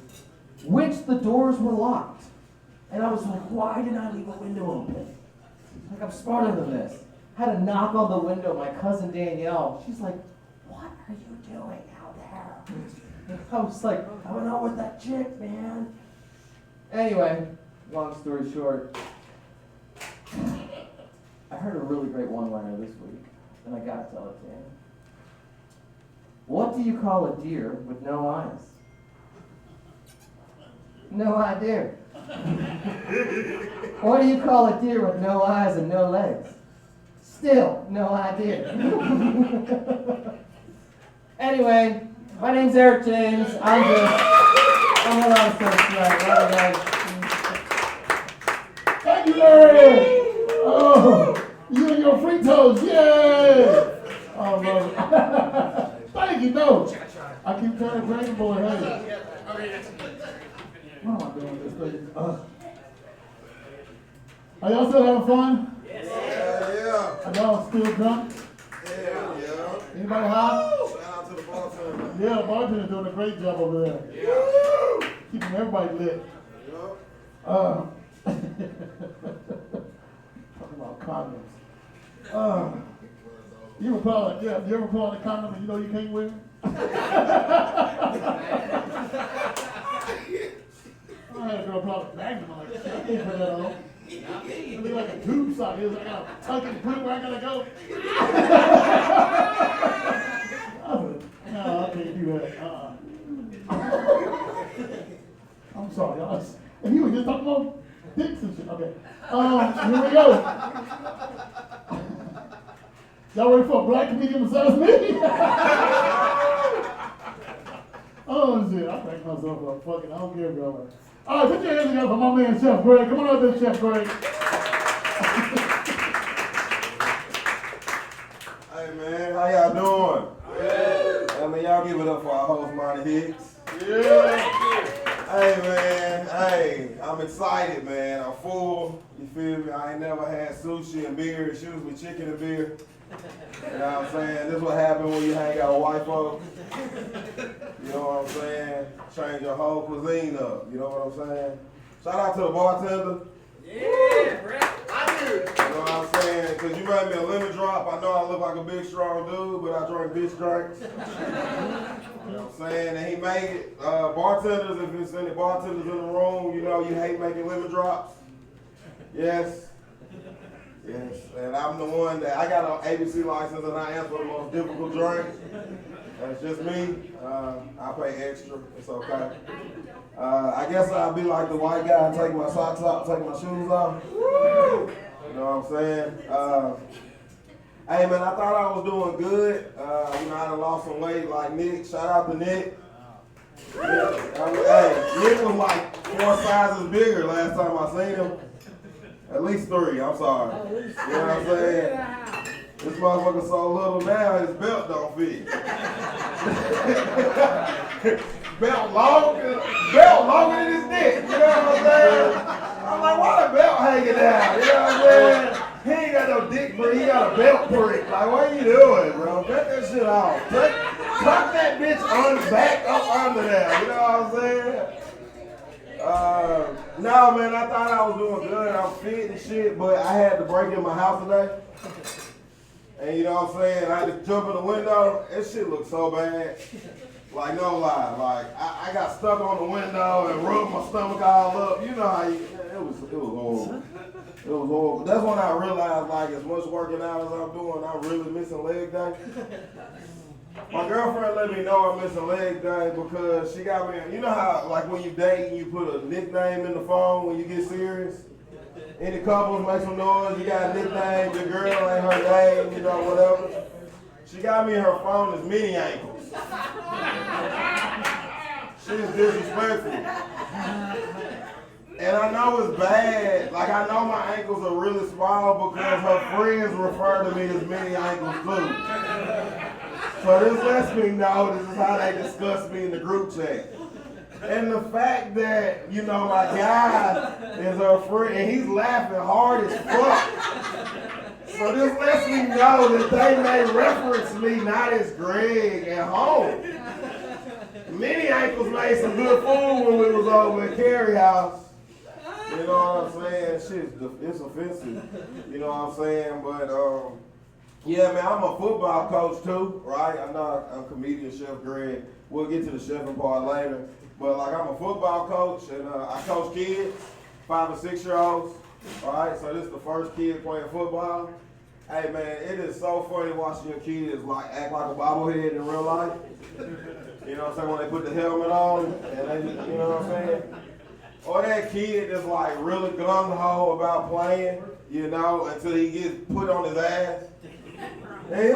which the doors were locked. And I was like, why did I leave a window open? Like, I'm smarter than this. Had to knock on the window. My cousin Danielle, she's like, what are you doing out there? I was like, I went out with that chick, man. Anyway, long story short, I heard a really great one-liner this week, and I gotta tell it to you. What do you call a deer with no eyes? No idea. What do you call a deer with no eyes and no legs? Still, no idea. Anyway, my name's Eric James. I'm a lot of stuff tonight. Love you guys. Thank you, Eric. Oh, you and your free toes, yay! Oh, love it. Thank you, no. I keep trying to drink the boy, hey. What am I doing with this thing? Are y'all still having fun? Yeah. Are y'all still drunk? Yeah. Anybody high? Shout out to the bartender. Yeah, the bartender's doing a great job over there. Yeah. Keeping everybody lit. Yup. Talking about condoms. You ever pull out a condom and you know you can't wear it? I had a girl pull out a magnum. I'm like, shit, I can't put that on. It look like a tube sock. It was like, I gotta tuck it and put it where I gotta go. No, I can't do that. I'm sorry, y'all. And he was just talking about dicks and shit. Okay. Here we go. Y'all ready for a black comedian besides me? Oh shit, I cranked myself up. Fuck it, I don't care, bro. All right, put your hands together for my man, Chef Greg. Come on up there, Chef Greg. Hey man, how y'all doing? Yeah. I mean, y'all give it up for our host, Monty Hicks. Yeah. Hey man, hey, I'm excited, man. I'm full. You feel me? I ain't never had sushi and beer. It's usually chicken and beer. You know what I'm saying? This is what happens when you hang out with white folks. You know what I'm saying? Change your whole cuisine up. You know what I'm saying? Shout out to the bartender. Yeah, Brett. I do. You know what I'm saying? Because you made me a lemon drop. I know I look like a big, strong dude, but I drink bitch drinks. You know what I'm saying? And he made it. Bartenders, if there's any bartenders in the room, you know you hate making lemon drops. Yes. Yes. And I'm the one that, I got an ABC license and I answer the most difficult drink. That's just me. I pay extra. It's okay. I guess I'll be like the white guy and take my socks off, take my shoes off. You know what I'm saying? Hey man, I thought I was doing good. You know, I done lost some weight like Nick. Shout out to Nick. Hey, Nick was like 4 sizes bigger last time I seen him. At least 3, I'm sorry. You know what I'm saying? This motherfucker so little now, his belt don't fit. belt longer than his dick. You know what I'm saying? I'm like, why the belt hanging out? You know what I'm saying? He ain't got no dick prick, he got a belt prick. Like, what are you doing, bro? Cut that shit off. Tuck that bitch back up under there. You know what I'm saying? No, man, I thought I was doing good. I'm fit and shit, but I had to break in my house today. And you know what I'm saying? I had to jump in the window. That shit looked so bad. Like, no lie. Like, I got stuck on the window and rubbed my stomach all up. You know how you, it was horrible. It was horrible. That's when I realized, like, as much working out as I'm doing, I'm really missing leg day. My girlfriend let me know I'm missing leg day because she got me, you know how, like, when you date and you put a nickname in the phone when you get serious? Any couples make some noise, you got a nickname, your girl ain't her name, you know, whatever. She got me her phone as mini ankles. She's disrespectful. And I know it's bad. Like, I know my ankles are really small because her friends refer to me as mini ankles too. So this lets me know this is how they discuss me in the group chat. And the fact that, you know, my guy is her friend, and he's laughing hard as fuck. So this lets me know that they may reference me not as Greg at home. Many ankles made some good food when we was over at Carrie House. You know what I'm saying? Shit, it's offensive. You know what I'm saying? But yeah, man, I'm a football coach too, right? I'm comedian Chef Greg. We'll get to the chefing part later. But like I'm a football coach and I coach kids, 5 and 6 year olds. All right, so this is the first kid playing football. Hey man, it is so funny watching your kids like act like a bobblehead in real life. You know what I'm saying? When they put the helmet on and they, you know what I'm saying? Or that kid that's like really gung-ho about playing, you know, until he gets put on his ass. And he,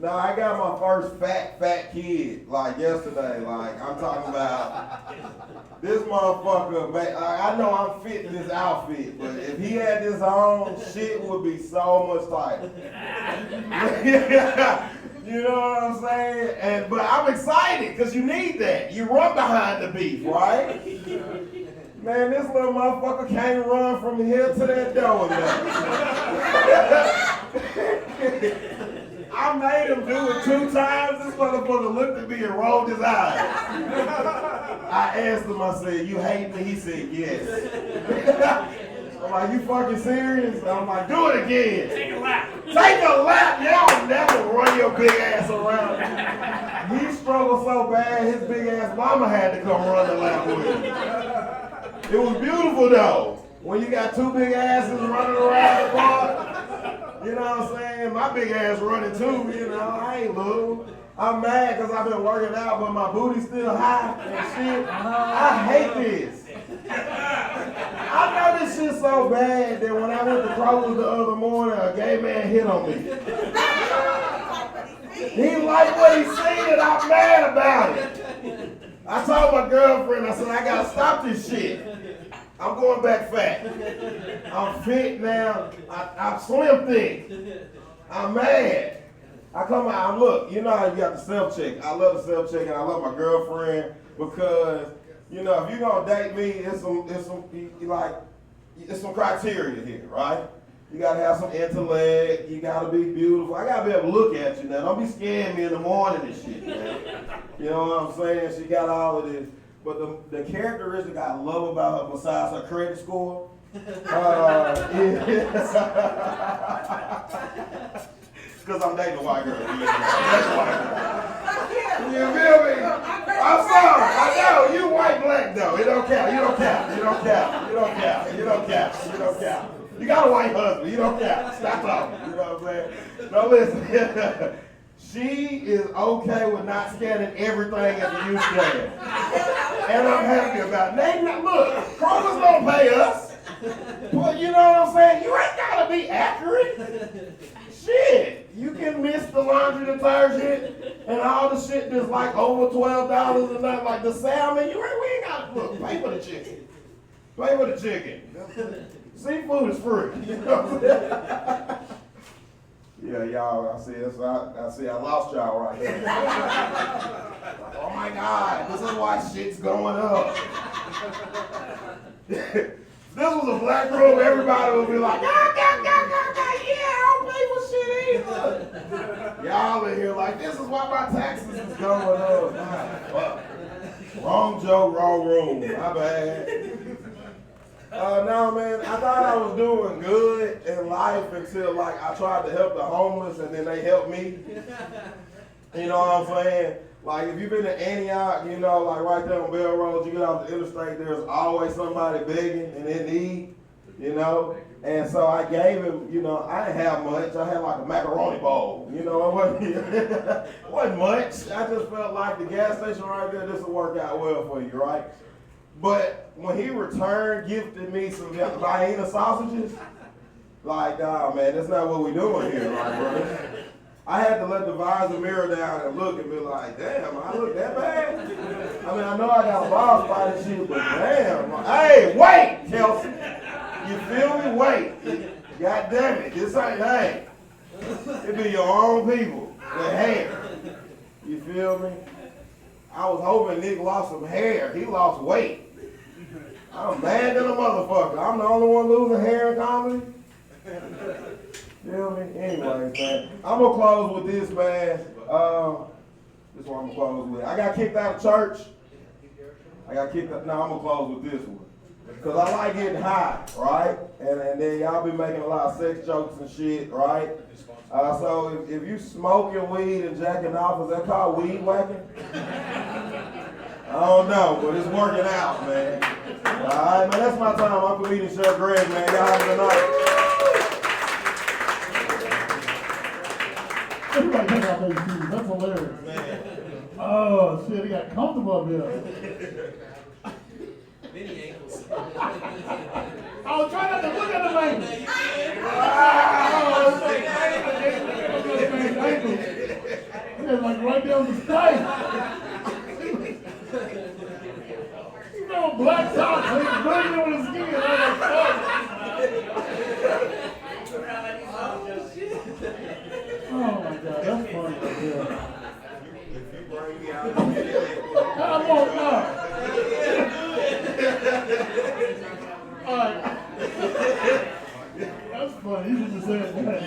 No, I got my first fat kid, like yesterday. Like, I'm talking about this motherfucker, man. I know I'm fitting this outfit, but if he had this on, shit would be so much tighter. You know what I'm saying? But I'm excited, because you need that. You run behind the beef, right? Man, this little motherfucker can't run from here to that door now. I made him do it 2 times. This motherfucker looked at me and rolled his eyes. I asked him, I said, "You hate me?" He said, "Yes." I'm like, "You fucking serious?" I'm like, "Do it again." Take a lap. Take a lap. Y'all never run your big ass around. He struggled so bad, his big ass mama had to come run the lap with him. It was beautiful though. When you got 2 big asses running around the park. You know what I'm saying? My big ass running too, you know, I ain't little. I'm mad because I've been working out, but my booty's still high and shit. I hate this. I know this shit so bad that when I went to Kroger's the other morning, a gay man hit on me. He liked what he seen and I'm mad about it. I told my girlfriend, I said, "I gotta stop this shit. I'm going back fat. I'm fit now. I'm slim thick. I'm mad." I come out, look, you know how you got the self-check. I love the self-check and I love my girlfriend because, you know, if you're gonna date me, it's some criteria here, right? You gotta have some intellect, you gotta be beautiful. I gotta be able to look at you now. Don't be scaring me in the morning and shit, man. You know what I'm saying? She got all of this. But the characteristic I love about her, besides her credit score, because I'm dating a white girl. You feel me? I'm sorry. I know you white black though. It don't count. You don't count. You don't count. You don't count. You don't count. You don't count. You got a white husband. You don't count. Stop talking. You know what I'm saying? No, listen. She is okay with not scanning everything as you scan. And I'm happy about it. Look, Kroger's don't pay us. But you know what I'm saying? You ain't gotta be accurate. Shit, you can miss the laundry detergent and all the shit that's like over $12 and nothing like the salmon. We ain't gotta look, pay for the chicken. Pay for the chicken. Seafood is free. You know what I'm saying? Yeah, y'all, I see, I lost y'all right here. Oh my God, this is why shit's going up. If this was a black room, everybody would be like, yeah, I don't pay for shit either. Y'all in here like, this is why my taxes is going up. Fuck. Wrong joke, wrong room, my bad. No, man, I thought I was doing good in life until, like, I tried to help the homeless and then they helped me. You know what I'm saying? Like, if you've been to Antioch, you know, like right there on Bell Road, you get off the interstate, there's always somebody begging and in need, you know? And so I gave him, you know, I didn't have much. I had like a macaroni bowl, you know? It wasn't much. I just felt like the gas station right there, this will work out well for you, right? But when he returned, gifted me some Vienna sausages, like, nah, man, that's not what we doing here, like, bro. I had to let the visor mirror down and look and be like, damn, I look that bad? I mean, I know I got a bald spot and shit, but damn. Hey, wait, Kelsey. You feel me? Wait. God damn it. This ain't, hey. It be your own people with hair. You feel me? I was hoping Nick lost some hair. He lost weight. I'm mad than a motherfucker. I'm the only one losing hair in comedy. Feel me? Anyways, man. I'm gonna close with this, man. This one I'm gonna close with. I got kicked out of church. I'm gonna close with this one. Cause I like getting high, right? And then y'all be making a lot of sex jokes and shit, right? So if you smoking weed and jacking off, is that called weed whacking? I don't know, but it's working out, man. All right, man, that's my time. I'm comedian Chef Greg, man. Y'all have a good night. Everybody take out their shoes. That's hilarious. Man. Oh, shit, he got comfortable up here. Many ankles. Oh, try not to look at the ankles. It's like right there on the stage. You know, black socks, he's burning on his skin. I was like, fuck. Oh my God, that's funny right there. Come on, God. All right. That's funny. He should have said that.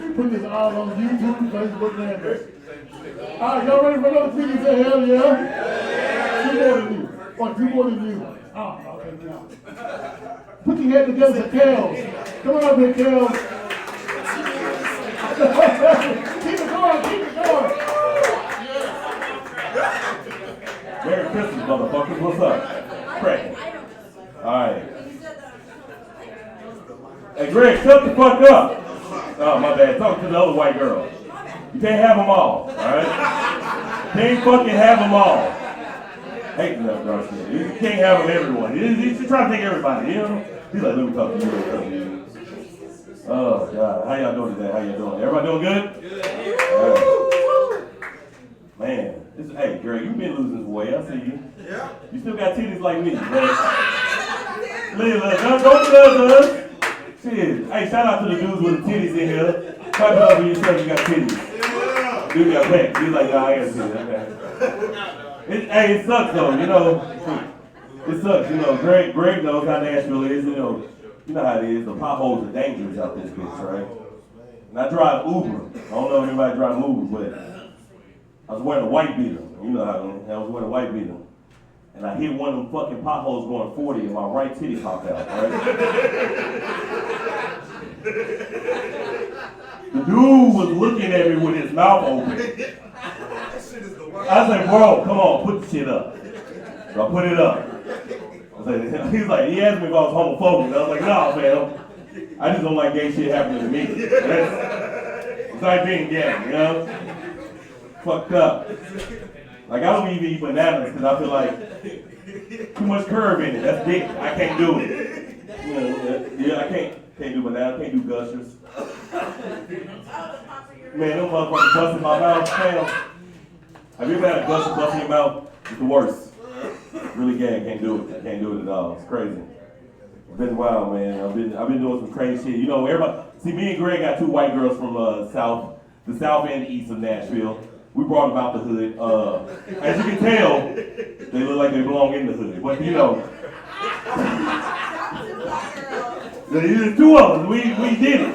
He put this all on YouTube, Facebook, and everything. All right, y'all ready for another TV? Say hell yeah. Two more than you. Or two more than you. Oh, okay, now. Put your head together for Kels. Come on up here, Kels. Keep it going, keep it going. Merry Christmas, motherfuckers. What's up? Crack. Alright. Hey, Greg, shut the fuck up. Oh, my bad. Talk to the other white girl. You can't have them all, alright? Can't fucking have them all. Hate that dark shit. You can't have them everyone. He's trying to take everybody, you know? He's like, let me talk to you. Let me talk to you. Oh, God. How y'all doing today? How y'all doing? Everybody doing good? Good. Man, hey, Greg, you've been losing weight. I see you. Yeah. You still got titties like me. Don't do that. Shit. Hey, shout out to the dudes with the titties in here. Clap it up for yourself, you got titties. Yeah. Dude got back. He's like, nah, I got titties. Okay. Hey, it sucks though, you know. It sucks, you know. Greg knows how Nashville is, you know. You know how it is. The potholes are dangerous out this bitch, right? And I drive Uber. I don't know if anybody drive Uber, but I was wearing a white beater. You know how I was wearing a white beater. And I hit one of them fucking potholes going 40 and my right titty popped out, right? The dude was looking at me with his mouth open. I said, bro, come on, put the shit up. So I put it up. He's like, he asked me if I was homophobic. I was like, no, man, I just don't like gay shit happening to me. It's like being gay, you know? Fucked up. Like, I don't even eat bananas because I feel like too much curve in it. That's big. I can't do it. You know, yeah, I can't do bananas. I can't do gushers. Man, them motherfuckers busting my mouth. Damn. Have you ever had a gusher bust in your mouth? It's the worst. Really gay. I can't do it. I can't do it at all. It's crazy. It's been wild, man. I've been doing some crazy shit. You know, everybody. See, me and Greg got two white girls from the south and the east of Nashville. We brought them out the hood. As you can tell, they look like they belong in the hood. But you know, there's two of us. We did it,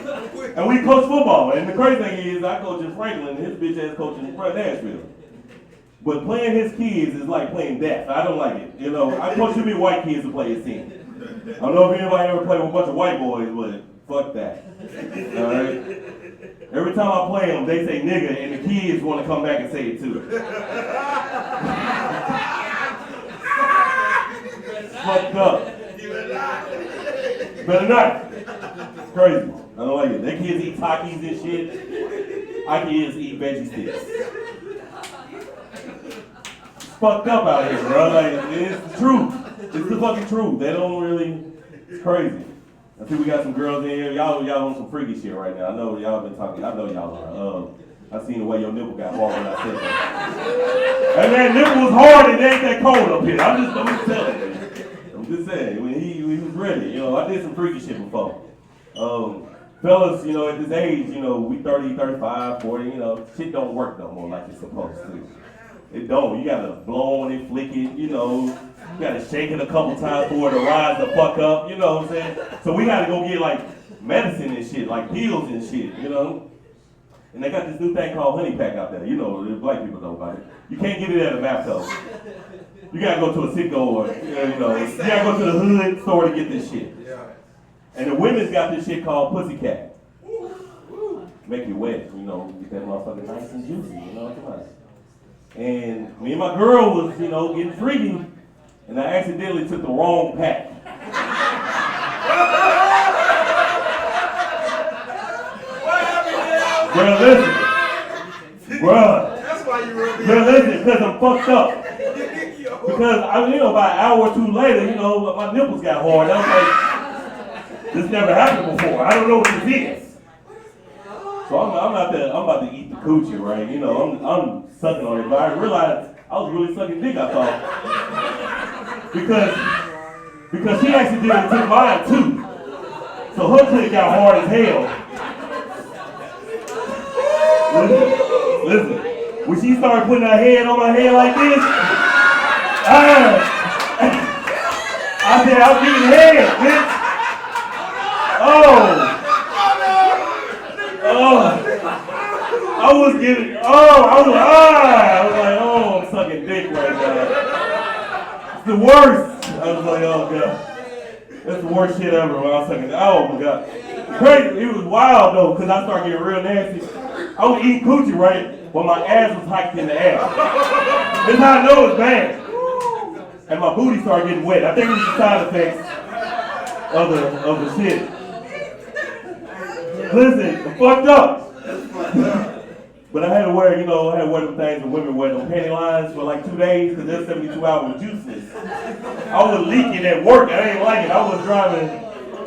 and we coach football. And the crazy thing is, I coach in Franklin, and his bitch ass coaching in Nashville. But playing his kids is like playing death. I don't like it. You know, I coach too many white kids to play his team. I don't know if anybody ever played with a bunch of white boys, but fuck that. All right. Every time I play them, they say nigga, and the kids want to come back and say it too. Fucked up. Better not. It's crazy. I don't like it. Their kids eat Takis and shit. Our kids eat veggie sticks. It's fucked up out here, bro. Like, it's the truth. It's the fucking truth. They don't really, it's crazy. I think we got some girls in here. Y'all on some freaky shit right now. I know y'all been talking. I know y'all are. I seen the way your nipple got hard when I said that. And that nipple was hard and it ain't that cold up here. I'm just telling you. I'm just saying. When he was ready. You know, I did some freaky shit before. Fellas, you know, at this age, you know, we 30, 35, 40, you know, shit don't work no more like it's supposed to. It don't. You gotta blow on it, flick it, you know. You gotta shake it a couple times for it to rise the fuck up, you know what I'm saying? So we gotta go get like medicine and shit, like pills and shit, you know? And they got this new thing called honey pack out there. You know, the black people know about it. You can't get it at a Mapco. You gotta go to a Citgo or, you know, you gotta go to the hood store to get this shit. And the women's got this shit called Pussycat. Make you wet, you know, get that motherfucker nice and juicy, you know what I'm saying? And me and my girl was, you know, getting freaky, and I accidentally took the wrong pack. Bro, listen. Bro. That's why you really. Bro, listen, because I'm fucked up. Because, you know, about an hour or two later, you know, my nipples got hard. I was like, this never happened before. I don't know what this is. So I'm about to eat the coochie, right? You know, I'm sucking on it, but I realized I was really sucking dick, I thought. Because she accidentally took mine too. So her clit got hard as hell. Listen, when she started putting her head on my head like this, I said, I'm getting head, bitch. I was like, I'm sucking dick right now. It's the worst. I was like, oh God. That's the worst shit ever when I was sucking. Oh my God. Crazy. It was wild though, because I started getting real nasty. I was eating coochie, right? But my ass was hiked in the air. That's how I know it's bad. And my booty started getting wet. I think it was the side effects of the shit. Listen, I'm fucked up. But I had to wear, them things that women wear, them panty lines for like 2 days because they're 72 hours of juiciness. I was leaking at work. I didn't like it. I was driving.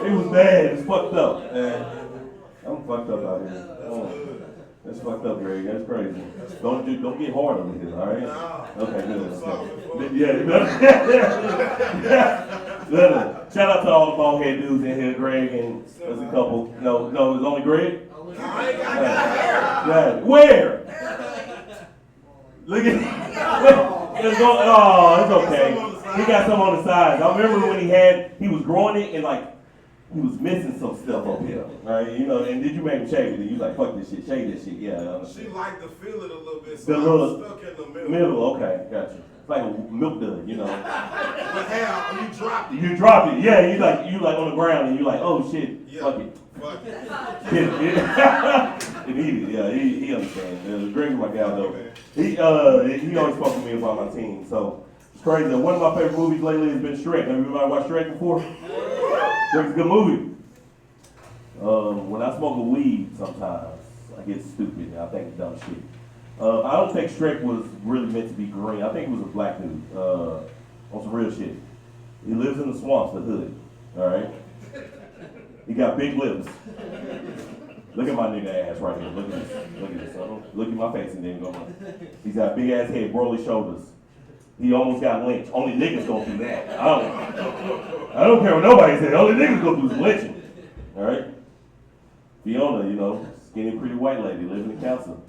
It was bad. It's fucked up. Man. I'm fucked up out here. Oh, that's fucked up, Greg. That's crazy. Don't get hard on me, all right? Okay, good. Yeah. Shout out to all the bald head dudes in here, Greg, and there's a couple. No, it's only Greg? Yeah. Where? Look at it's okay. He got some on the sides. I remember when he was growing it and like he was missing some stuff up here. Right? And did you make him shave it? And you like, fuck this shit, shave this shit. Yeah. She liked to feel it a little bit, so the I little was stuck in the middle. Okay, gotcha. It's like a milk dud, But hell, you dropped it. You dropped it, yeah. You like on the ground and you like, oh shit, fuck it. Fuck it. He needed, yeah. He understands. Greg, my guy though. He always spoke to me about my team, so it's crazy. One of my favorite movies lately has been Shrek. Have everybody watched Shrek before? Shrek's a good movie. When I smoke a weed, sometimes I get stupid and I think dumb shit. I don't think Shrek was really meant to be green. I think he was a black dude on some real shit. He lives in the swamps, the hood. All right. He got big lips. Look at my nigga ass right here. Look at this. Look at my face and then go. He's got big ass head, broly shoulders. He almost got lynched. Only niggas go through that. I don't care what nobody said. Only niggas go through some lynching. All right. Fiona, skinny, pretty white lady, living in council.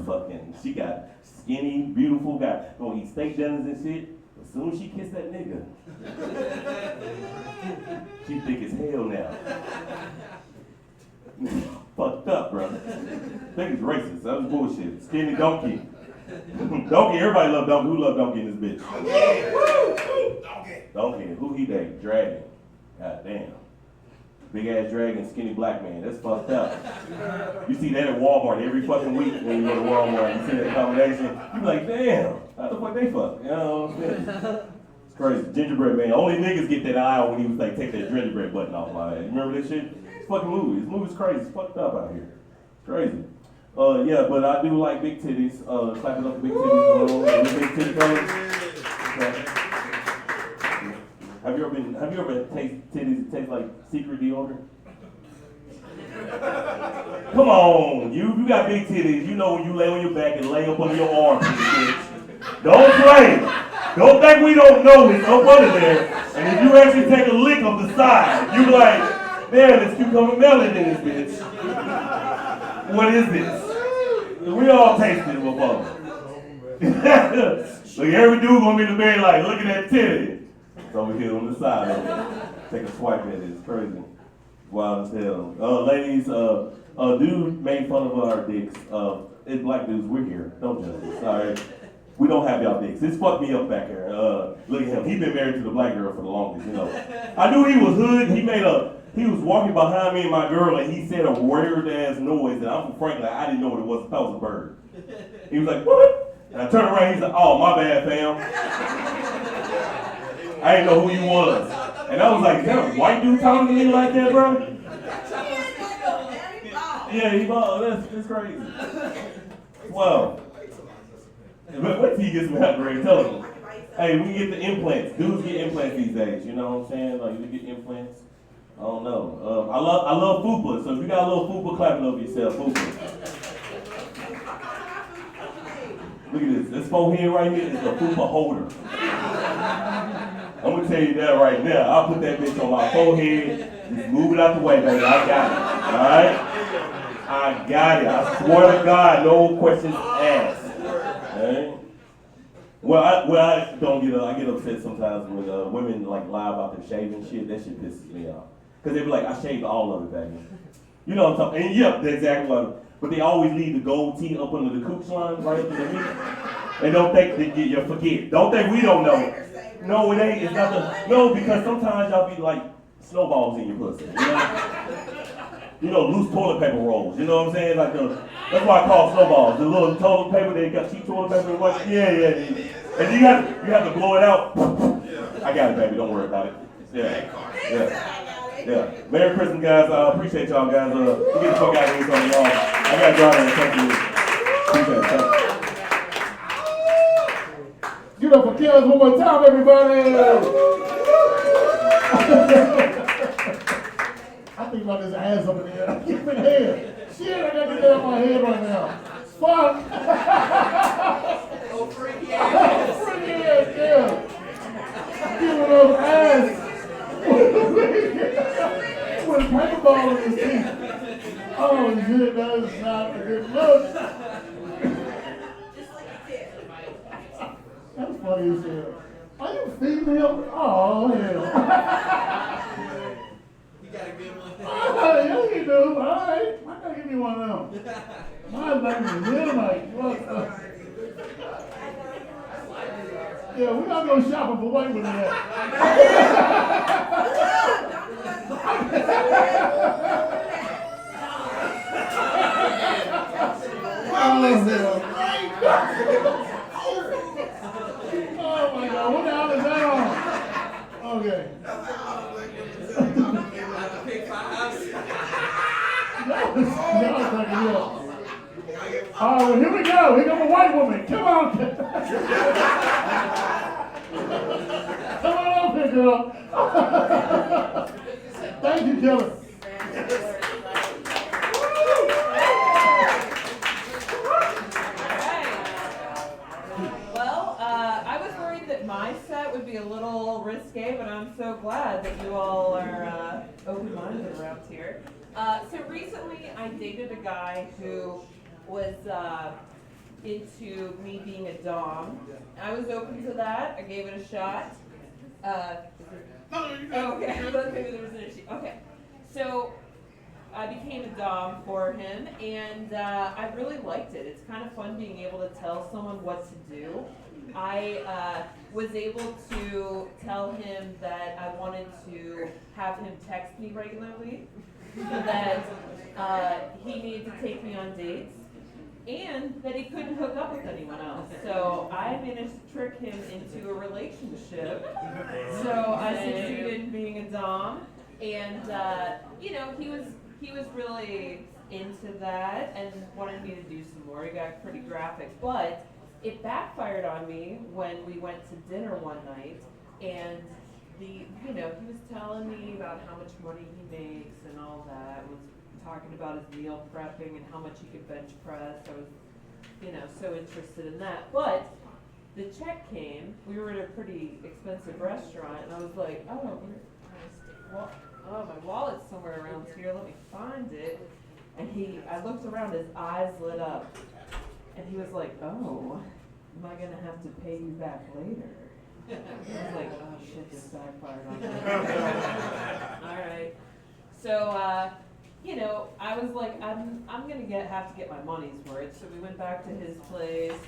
Fucking, she got skinny, beautiful guy. Gonna eat steak dinners and shit. As soon as she kissed that nigga, she thick as hell now. Fucked up, bro. I think it's racist. That was bullshit. Skinny donkey. Donkey, everybody love donkey. Who love donkey in this bitch? Donkey. Who he date? Dragon. God damn. Big ass dragon, skinny black man. That's fucked up. You see that at Walmart every fucking week when you go to Walmart. You see that combination. You be like, damn, how the fuck they fuck? You know what I'm saying? It's crazy. Gingerbread man. Only niggas get that aisle when he was like, take that gingerbread button off my head. You remember this shit? It's a fucking movie. This movie's crazy. It's fucked up out here. It's crazy. Yeah, but I do like big titties. Clap it up for big titties. Big titty colors. Okay. Have you ever tasted titties that taste like secret deodorant? Come on, you got big titties. You know when you lay on your back and lay up under your arms, bitch. Don't play. Don't think we don't know it's up under there. And if you actually take a lick of the side, you be like, damn, it's cucumber melon in this bitch. What is this? We all tasted it before. Look, every dude gonna be in the bed like, look at that titty. It's over here on the side of it. Take a swipe at it. It's crazy. Wild as hell. Ladies, dude made fun of our dicks. It's black dudes, we're here. Don't judge us. Sorry. We don't have y'all dicks. This fucked me up back here. Look at him. He been married to the black girl for the longest, you know. I knew he was hood. He was walking behind me and my girl, and he said a weird ass noise. And I'm from Franklin. I didn't know what it was. I thought it was a bird. He was like, what? And I turned around. He's like, oh, my bad, fam. I didn't know who he was. And I was like, is that a white dude talking to me like that, bro? Yeah, he bald. That's crazy. Well, wait till he gets me out, Greg. Tell him. Hey, we get the implants. Dudes get implants these days. You know what I'm saying? Like, you get implants. I don't know. I love fupa. So if you got a little fupa, clap it over yourself. Fupa. Look at this. This forehead right here is a fupa holder. I'm gonna tell you that right now. I'll put that bitch on my forehead. Just move it out the way, baby. I got it. All right? I got it. I swear to God, no questions asked. Right? Well, I don't get. I get upset sometimes when women like lie about their shaving shit. That shit pisses me off. Cause they be like, I shaved all of it, baby. You know what I'm talking? And yeah, that's exactly what. But they always leave the gold teeth up under the cooch line, right up to the meat. And don't think that you forget. Don't think we don't know. No, it ain't. It's not the. No, because sometimes y'all be like snowballs in your pussy. You know, loose toilet paper rolls. You know what I'm saying? Like that's why I call snowballs. The little toilet paper, they got cheap toilet paper and what? Yeah. And you have to blow it out. I got it, baby. Don't worry about it. Yeah. Merry Christmas, guys. I appreciate y'all, guys. We get the fuck out of here, something y'all. I gotta drive in. Thank you. Appreciate it. Give it up for Kels one more time, everybody. I think about this ass up in the air. Keep it here. Shit, I gotta get that out of my head right now. Fuck. Oh, freaky ass. Freaky ass, yeah. Give it those ass. With a paper ball in his teeth. Oh shit, that is not a good look. That's funny as hell. Are you female? Oh hell. You gotta give him one. Yeah, you do. Alright. I gotta give me one of them. Mine's like a midnight. Yeah, we're not going shopping for white women yet. Oh my God, what the hell is that on? Okay. All right, well, here we go. Here comes a white woman. Come on. Come on up here, girl. Thank you, Kelly. Well, I was worried that my set would be a little risque, but I'm so glad that you all are open-minded around here. So recently I dated a guy who was into me being a dom. I was open to that. I gave it a shot. Okay, maybe there was an issue. Okay, so I became a dom for him, and I really liked it. It's kind of fun being able to tell someone what to do. I was able to tell him that I wanted to have him text me regularly, that he needed to take me on dates, and that he couldn't hook up with anyone else. So I managed to trick him into a relationship. So I succeeded in being a dom, and you know, he was really into that and wanted me to do some more. He got pretty graphic, but it backfired on me when we went to dinner one night, and he was telling me about how much money he makes and all that. Was talking about his meal prepping and how much he could bench press. I was, so interested in that. But the check came. We were at a pretty expensive restaurant, and I was like, my wallet's somewhere around here. Let me find it. And I looked around. His eyes lit up, and he was like, oh. am I gonna have to pay you back later? I was like, oh shit, this backfired on me. All right. So, you know, I was like, I'm gonna have to get my money's worth. So we went back to his place,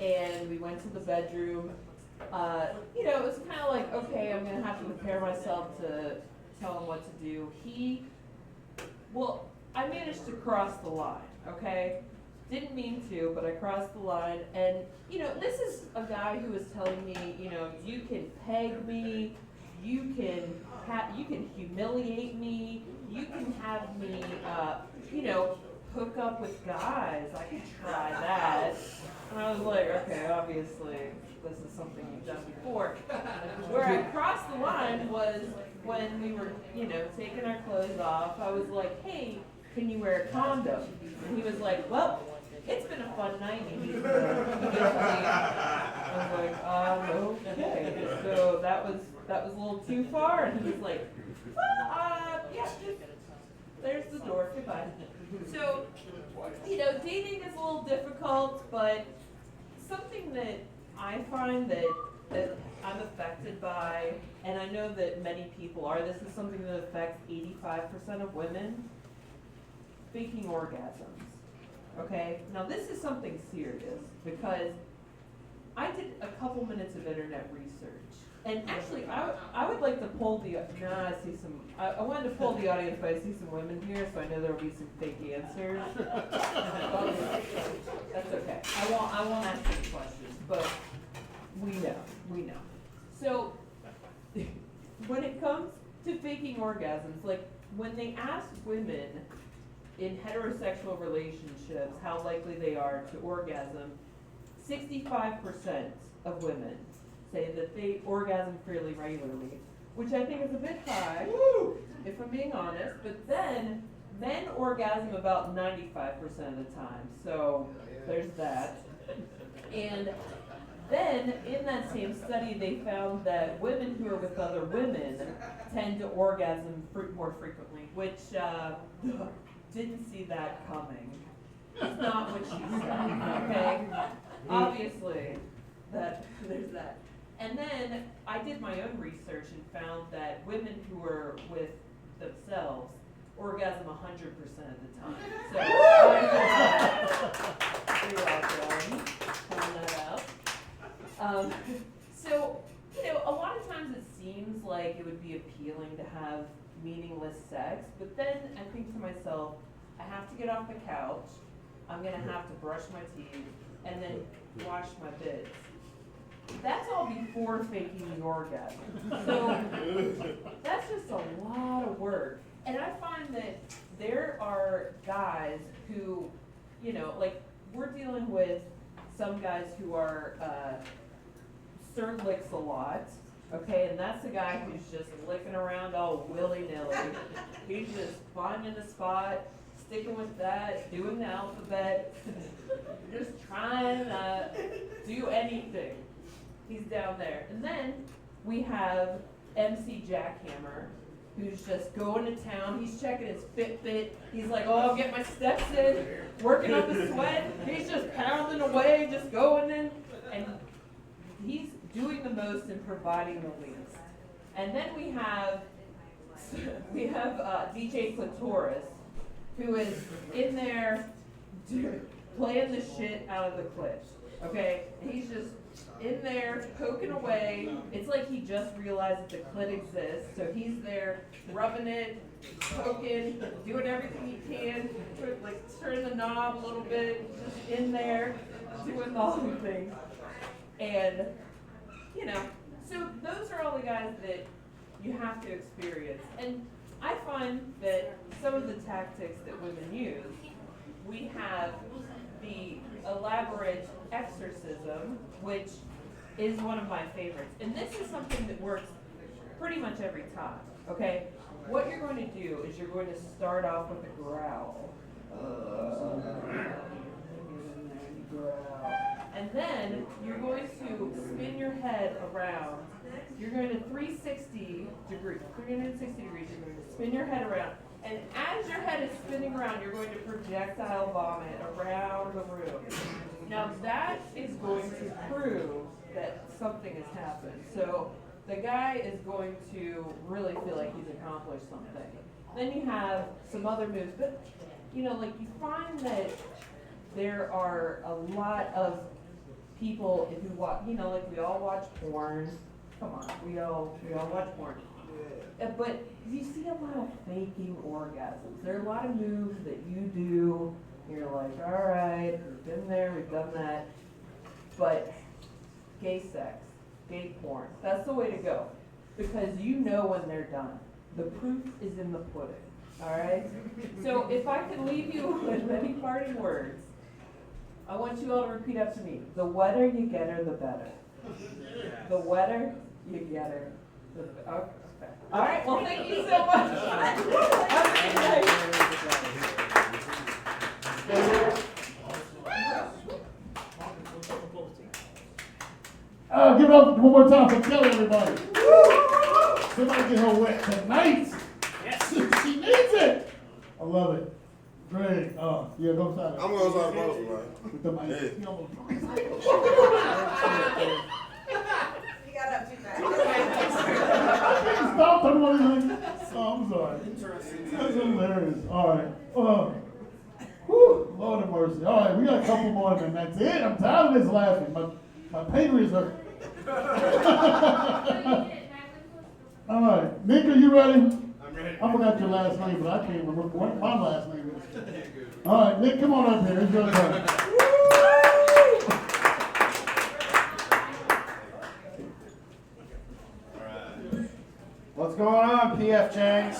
and we went to the bedroom. You know, it was kind of like, okay, I'm gonna have to prepare myself to tell him what to do. Well, I managed to cross the line, okay? Didn't mean to, but I crossed the line. And, you know, this is a guy who was telling me, you know, you can peg me, you can humiliate me, you can have me, you know, hook up with guys. I could try that. And I was like, okay, obviously, this is something you've done before. Where I crossed the line was when we were, you know, taking our clothes off. I was like, hey, can you wear a condom? And he was like, well, it's been a fun night. I was like, okay. So that was a little too far. And he was like, well, yeah, there's the door. Goodbye. So, you know, dating is a little difficult, but something that I find that I'm affected by, and I know that many people are, this is something that affects 85% of women, faking orgasms. Okay? Now this is something serious, because I did a couple minutes of internet research. And actually, I would like to poll I wanted to poll the audience, but I see some women here, so I know there will be some fake answers. That's okay. I won't ask any questions, but we know. So, when it comes to faking orgasms, like, when they ask women in heterosexual relationships how likely they are to orgasm, 65% of women say that they orgasm fairly regularly, which I think is a bit high, if I'm being honest, but then men orgasm about 95% of the time, so there's that. And then, in that same study, they found that women who are with other women tend to orgasm more frequently, which, didn't see that coming. It's not what she said, okay? Obviously, there's that. And then I did my own research and found that women who are with themselves orgasm 100% of the time. So, you're welcome. Find that out. So, you know, a lot of times it seems like it would be appealing to have meaningless sex, but then I think to myself, I have to get off the couch, I'm gonna have to brush my teeth, and then wash my bits. That's all before faking the orgasm. So that's just a lot of work. And I find that there are guys who, you know, like, we're dealing with some guys who are Sir Licks a lot, okay, and that's the guy who's just licking around all willy-nilly. He's just finding a spot, sticking with that, doing the alphabet, just trying to do anything. He's down there. And then we have MC Jackhammer, who's just going to town. He's checking his Fitbit. He's like, oh, I'll get my steps in, working on the sweat. He's just pounding away, just going in. And he's doing the most and providing the least. And then we have DJ Clitoris, who is in there playing the shit out of the clip. Okay? And he's just in there poking away. It's like he just realized that the clit exists, so he's there rubbing it, poking, doing everything he can, like turning the knob a little bit, just in there doing all the things. And you know, so those are all the guys that you have to experience. And I find that some of the tactics that women use, we have the elaborate exorcism, which is one of my favorites. And this is something that works pretty much every time, okay? What you're going to do is you're going to start off with a growl. And then you're going to spin your head around. You're going to 360 degrees. You're going to spin your head around. And as your head is spinning around, you're going to projectile vomit around the room. Now that is going to prove that something has happened. So the guy is going to really feel like he's accomplished something. Then you have some other moves, but like you find that there are a lot of people who watch, like we all watch porn. Come on, we all watch porn. But you see a lot of faking orgasms. There are a lot of moves that you do. You're like, all right, we've been there, we've done that. But gay sex, gay porn, that's the way to go. Because you know when they're done. The proof is in the pudding. All right? So if I can leave you with any parting words, I want you all to repeat after me. The wetter you get her, the better. The wetter you get her, the better. Okay. All right, well, thank you so much. Have a good night. Give it up one more time for Kelly, everybody. Somebody get her wet tonight. Yes. She needs it. I love it. Great. Yeah, go sign it. I'm gonna sign the poster, man. With the mic. Yeah. You almost broke his leg. You got up too fast. Stop everyone. Oh, I'm sorry. That's hilarious. All right. Whew, Lord have mercy. All right, we got a couple more, and that's it. I'm tired of this laughing. My pancreas hurt. All right, Nick, are you ready? I'm ready. I forgot your last name, but I can't remember what my last name is. All right, Nick, come on up here. It's your turn. What's going on, PF Changs?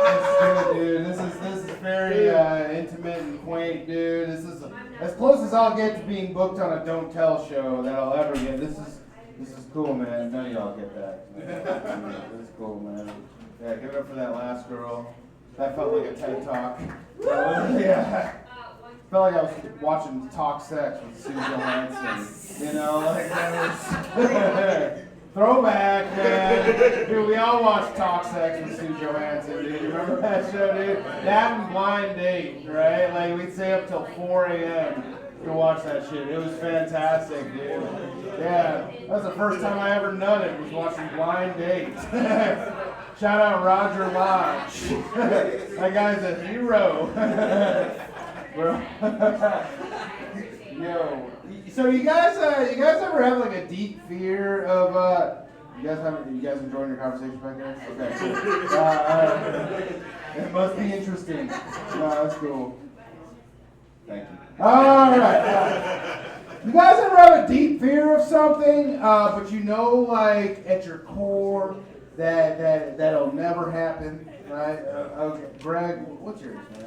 It's good, dude. This is very intimate and quaint, dude. This is as close as I'll get to being booked on a Don't Tell show that I'll ever get. This is cool, man. None of y'all get that. This is cool, man. Yeah, give it up for that last girl. That felt like a TED Talk. Yeah. Felt like I was watching Talk Sex with Sue Johansson. Like that was throwback, man. Dude, we all watched Talk Sex with Sue Johansson, dude. You remember that show, dude? That and Blind Date, right? Like, we'd stay up till 4 a.m. to watch that shit. It was fantastic, dude. Yeah, that was the first time I ever nutted, was watching Blind Date. Shout out Roger Lodge. That guy's a hero. Bro. Yo. So you guys ever have like a deep fear of you guys enjoying your conversation back there? Okay. It must be interesting. That's cool. Thank you. All right. You guys ever have a deep fear of something, but like at your core that'll never happen, right? Okay, Greg, what's yours, man?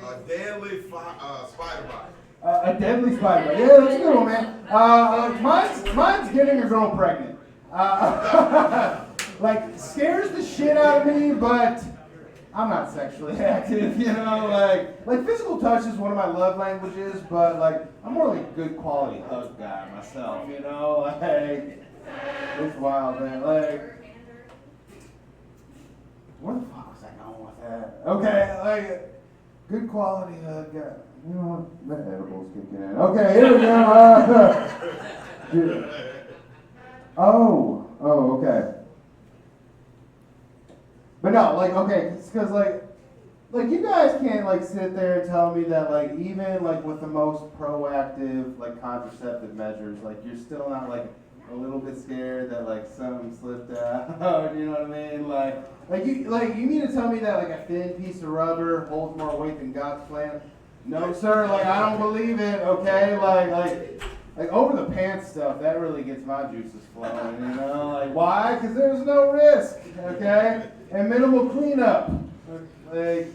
A deadly spider bite. A deadly spider bite. Yeah, that's a good one, man. Mine's getting a girl pregnant. Like, scares the shit out of me, but I'm not sexually active, Like physical touch is one of my love languages, but like I'm more like a good quality hug guy myself, Like, it's wild, man. Like, where the fuck was I going with that? Okay, like, good quality hug guy. The edibles kicking in. Okay, here we go. Oh, okay. But no, like, okay, it's because like you guys can't like sit there and tell me that like even like with the most proactive like contraceptive measures, like you're still not like a little bit scared that like something slipped out. You know what I mean? Like you mean to tell me that like a thin piece of rubber holds more weight than God's plan? No, sir. Like I don't believe it. Okay, like over the pants stuff, that really gets my juices flowing. Like why? Because there's no risk. Okay. And minimal cleanup. Like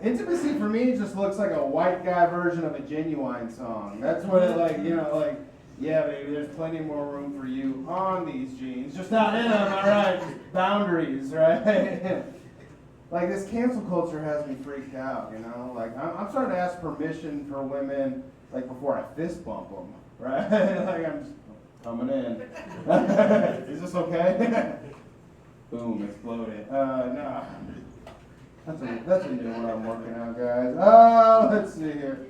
intimacy for me just looks like a white guy version of a Genuine song. That's what it like, yeah, baby, there's plenty more room for you on these jeans. Just not in them, all right? Boundaries, right? Like this cancel culture has me freaked out, Like I'm starting to ask permission for women, like before I fist bump them, right? Like I'm just coming in. Is this okay? Boom, exploded. No. That's a new one I'm working on, guys. Let's see here.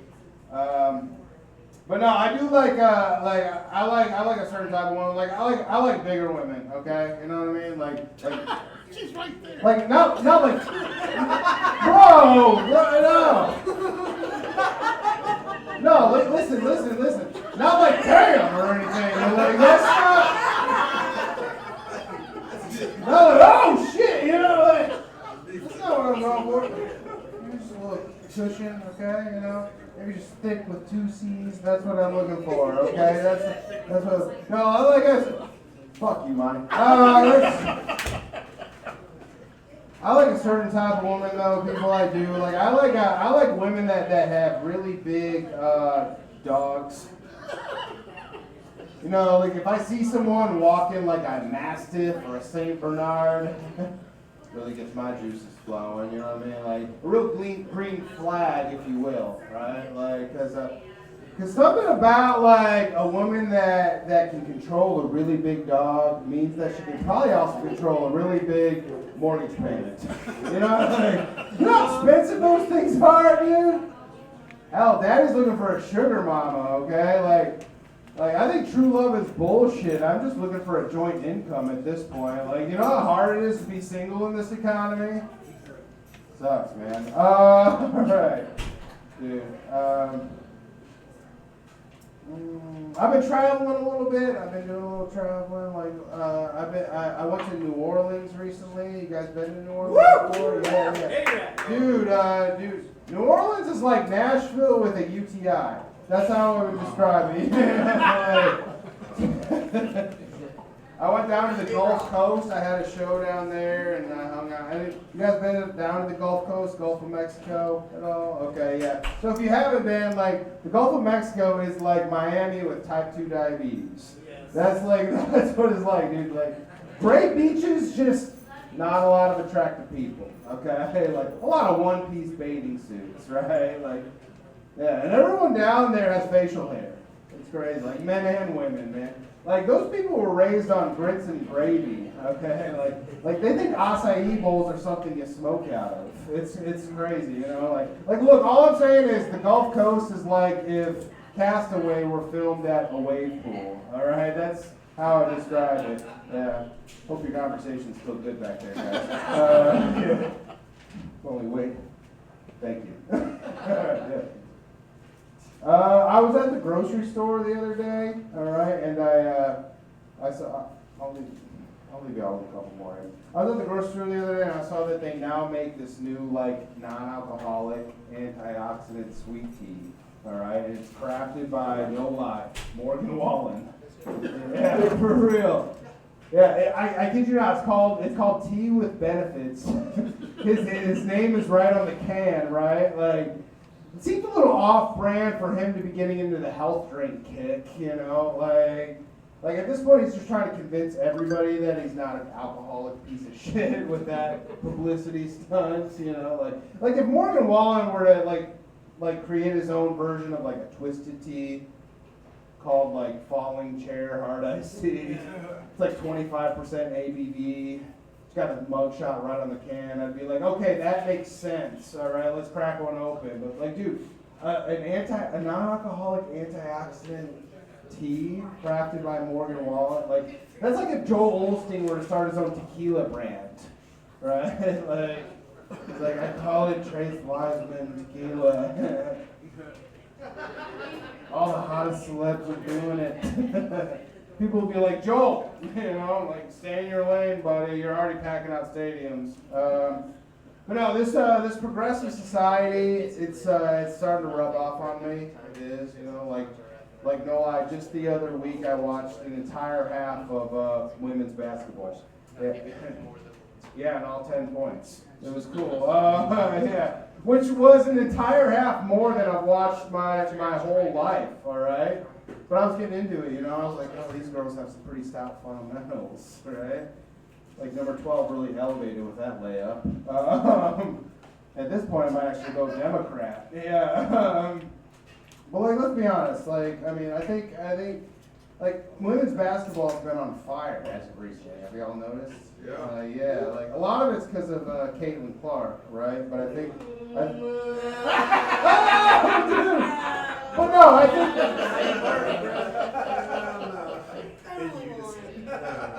But no, I do like I like a certain type of woman. I like bigger women. Okay, you know what I mean? Like She's right there. like not like bro, no, listen. Not like damn or anything. But like that's not. No, like, oh shit, you know, like that's not what I'm going for. You're just a little cushion, okay, you know. Maybe just thick with 2 C's. That's what I'm looking for. Okay, that's what. No, I like this. Fuck you, Monty. I like a certain type of woman though. People I do like. I like women that have really big dogs. You know, like if I see someone walking like a Mastiff or a Saint Bernard, really gets my juices flowing. You know what I mean? Like a real green flag, if you will, right? Like, cause something about like a woman that can control a really big dog means that she can probably also control a really big mortgage payment. You know, like, you know how expensive those things are, dude? Hell, daddy's looking for a sugar mama, okay? Like I think true love is bullshit. I'm just looking for a joint income at this point. Like, you know how hard it is to be single in this economy? Sucks, man. Alright. Dude, I've been traveling a little bit. I've been doing a little traveling. Like, I went to New Orleans recently. You guys been to New Orleans before? Yeah. Dude, New Orleans is like Nashville with a UTI. That's how I would describe it. I went down to the Gulf Coast. I had a show down there, and I hung out. You guys been down to the Gulf Coast, Gulf of Mexico at all? Okay, yeah. So if you haven't been, like, the Gulf of Mexico is like Miami with type 2 diabetes. Yes. That's what it's like, dude. Like, great beaches, just not a lot of attractive people. Okay, like a lot of one-piece bathing suits, right? Like. Yeah, and everyone down there has facial hair. It's crazy, like men and women, man. Like those people were raised on grits and gravy, okay? Like they think acai bowls are something you smoke out of. It's crazy, you know? Like look, all I'm saying is the Gulf Coast is like if Castaway were filmed at a wave pool. All right, that's how I describe it. Yeah. Hope your conversation's still good back there, guys. Yeah. Only wait. Thank you. Yeah. I was at the grocery store the other day, all right, and I saw. I'll leave y'all with a couple more. I was at the grocery store the other day, and I saw that they now make this new like non-alcoholic antioxidant sweet tea, all right, and it's crafted by no lie, Morgan Wallen. Yeah, for real. Yeah, I kid you not. It's called Tea with Benefits. His name is right on the can, right? Like. It seems a little off-brand for him to be getting into the health drink kick, you know, like at this point he's just trying to convince everybody that he's not an alcoholic piece of shit with that publicity stunts, you know, like if Morgan Wallen were to like create his own version of like a twisted tea called like Falling Chair Hard Iced Tea, it's like 25% ABV. Got a mugshot right on the can. I'd be like, okay, that makes sense. All right, let's crack one open. But like, dude, a non-alcoholic antioxidant tea crafted by Morgan Wallen, like that's like if Joel Osteen were to start his own tequila brand, right? like I call it Trace Wiseman tequila. All the hottest celebs are doing it. People will be like, Joel, you know, like, stay in your lane, buddy. You're already packing out stadiums. But no, this progressive society, it's starting to rub off on me. It is, you know, like no lie. Just the other week, I watched an entire half of women's basketball. Yeah, and all 10 points. It was cool. Yeah, which was an entire half more than I've watched my whole life. All right. But I was getting into it, you know. I was like, oh, these girls have some pretty stout fundamentals, right? Like number 12 really elevated with that layup. At this point, I might actually go Democrat. Yeah. But like, let's be honest. Like, I mean, I think like women's basketball has been on fire as of recently. Have y'all noticed? Yeah. Like a lot of it's because of Caitlin Clark, right? But I think. But no,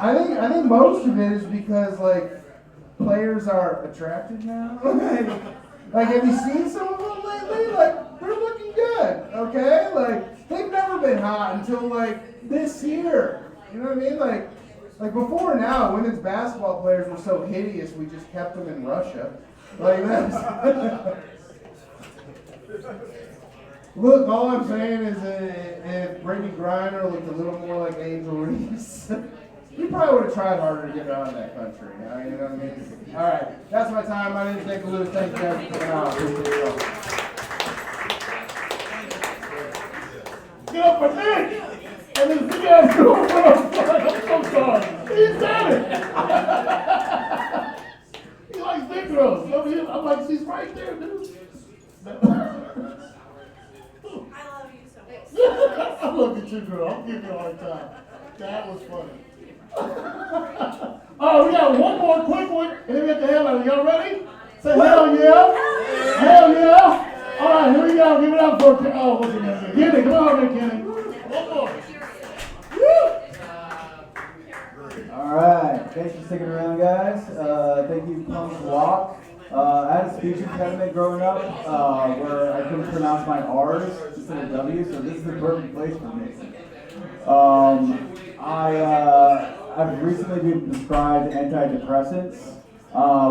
I think most of it is because like players are attractive now. Like, have you seen some of them lately? Like, they're looking good, okay? Like, they've never been hot until like this year. You know what I mean? Like before now, women's basketball players were so hideous, we just kept them in Russia. Like that's. Look, all I'm saying is if Brittany Griner looked a little more like Angel Reese, you probably would have tried harder to get her out of that country. You know what I mean? All right, that's my time. I didn't take a little. Thank you guys for coming out. Appreciate it. Get up for Nick! And this big ass girlfriend, I'm so sorry. He said it! He likes big girls. I'm like, she's right there, dude. I look at you, girl. I'm giving you a hard time. That was funny. Oh, we got one more quick one, and then we get the hell out of it. Y'all ready? Say hell yeah. Hell yeah. All right, here we go. Give it up for, what's your name? Kenny, come on there, Kenny. One more. Woo! All right, thanks for sticking around, guys. Thank you, Punk Wok. I had a speech impediment growing up where I couldn't pronounce my R's instead of W's, so this is the perfect place for me. I've recently been prescribed antidepressants,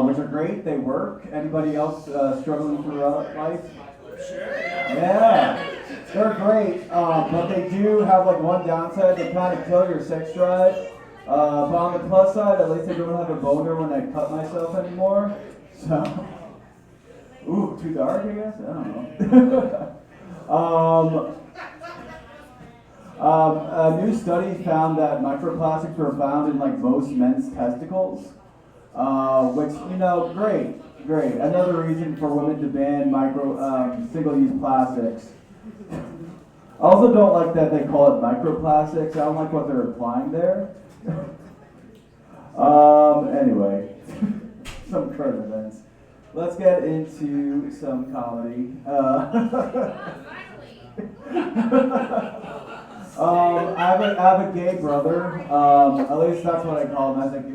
which are great. They work. Anybody else struggling through life? Yeah, they're great, but they do have like one downside. They kind of kill your sex drive. But on the plus side, at least I don't have a boner when I cut myself anymore. So, ooh, too dark, I guess? I don't know. A new study found that microplastics were found in like most men's testicles, which, great. Another reason for women to ban single-use plastics. I also don't like that they call it microplastics. I don't like what they're implying there. Anyway. Some current events. Let's get into some comedy. I have a gay brother. At least that's what I call him. I think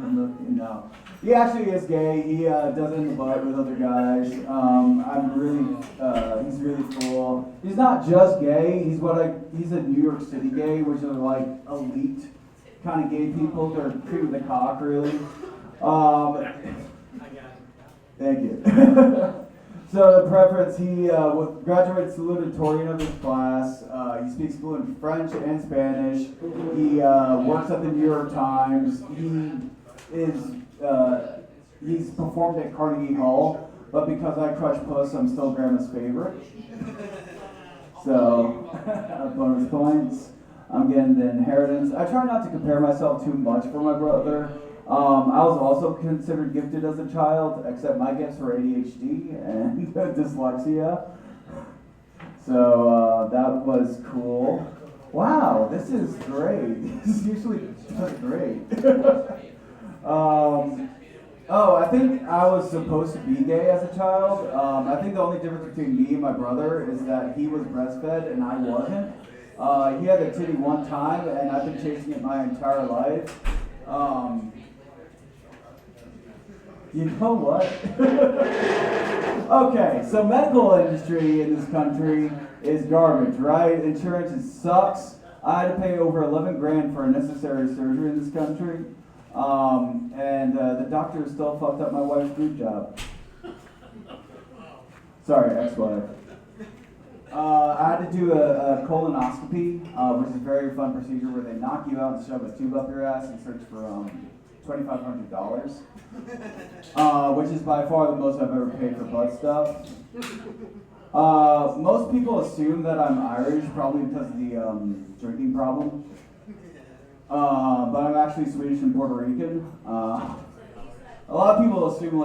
he actually is gay. He does it in the butt with other guys. He's really cool. He's not just gay. He's a New York City gay, which are like elite kind of gay people. They're treated with a cock, really. Thank you. So the preference, he graduated salutatorian of his class. He speaks fluent French and Spanish. He works at the New York Times. He's performed at Carnegie Hall, but because I crush puss, I'm still grandma's favorite. So, bonus points. I'm getting the inheritance. I try not to compare myself too much for my brother. I was also considered gifted as a child, except my gifts were ADHD and dyslexia. So that was cool. Wow, this is great. This is usually just great. I think I was supposed to be gay as a child. I think the only difference between me and my brother is that he was breastfed and I wasn't. He had a titty one time, and I've been chasing it my entire life. You know what? Okay, so medical industry in this country is garbage, right? Insurance sucks. I had to pay over 11 grand for a necessary surgery in this country. And the doctor still fucked up my wife's food job. Sorry, ex-wife. I had to do a colonoscopy, which is a very fun procedure where they knock you out and shove a tube up your ass and search for $2,500, which is by far the most I've ever paid for butt stuff. Most people assume that I'm Irish, probably because of the drinking problem. But I'm actually Swedish and Puerto Rican. A lot of people assume,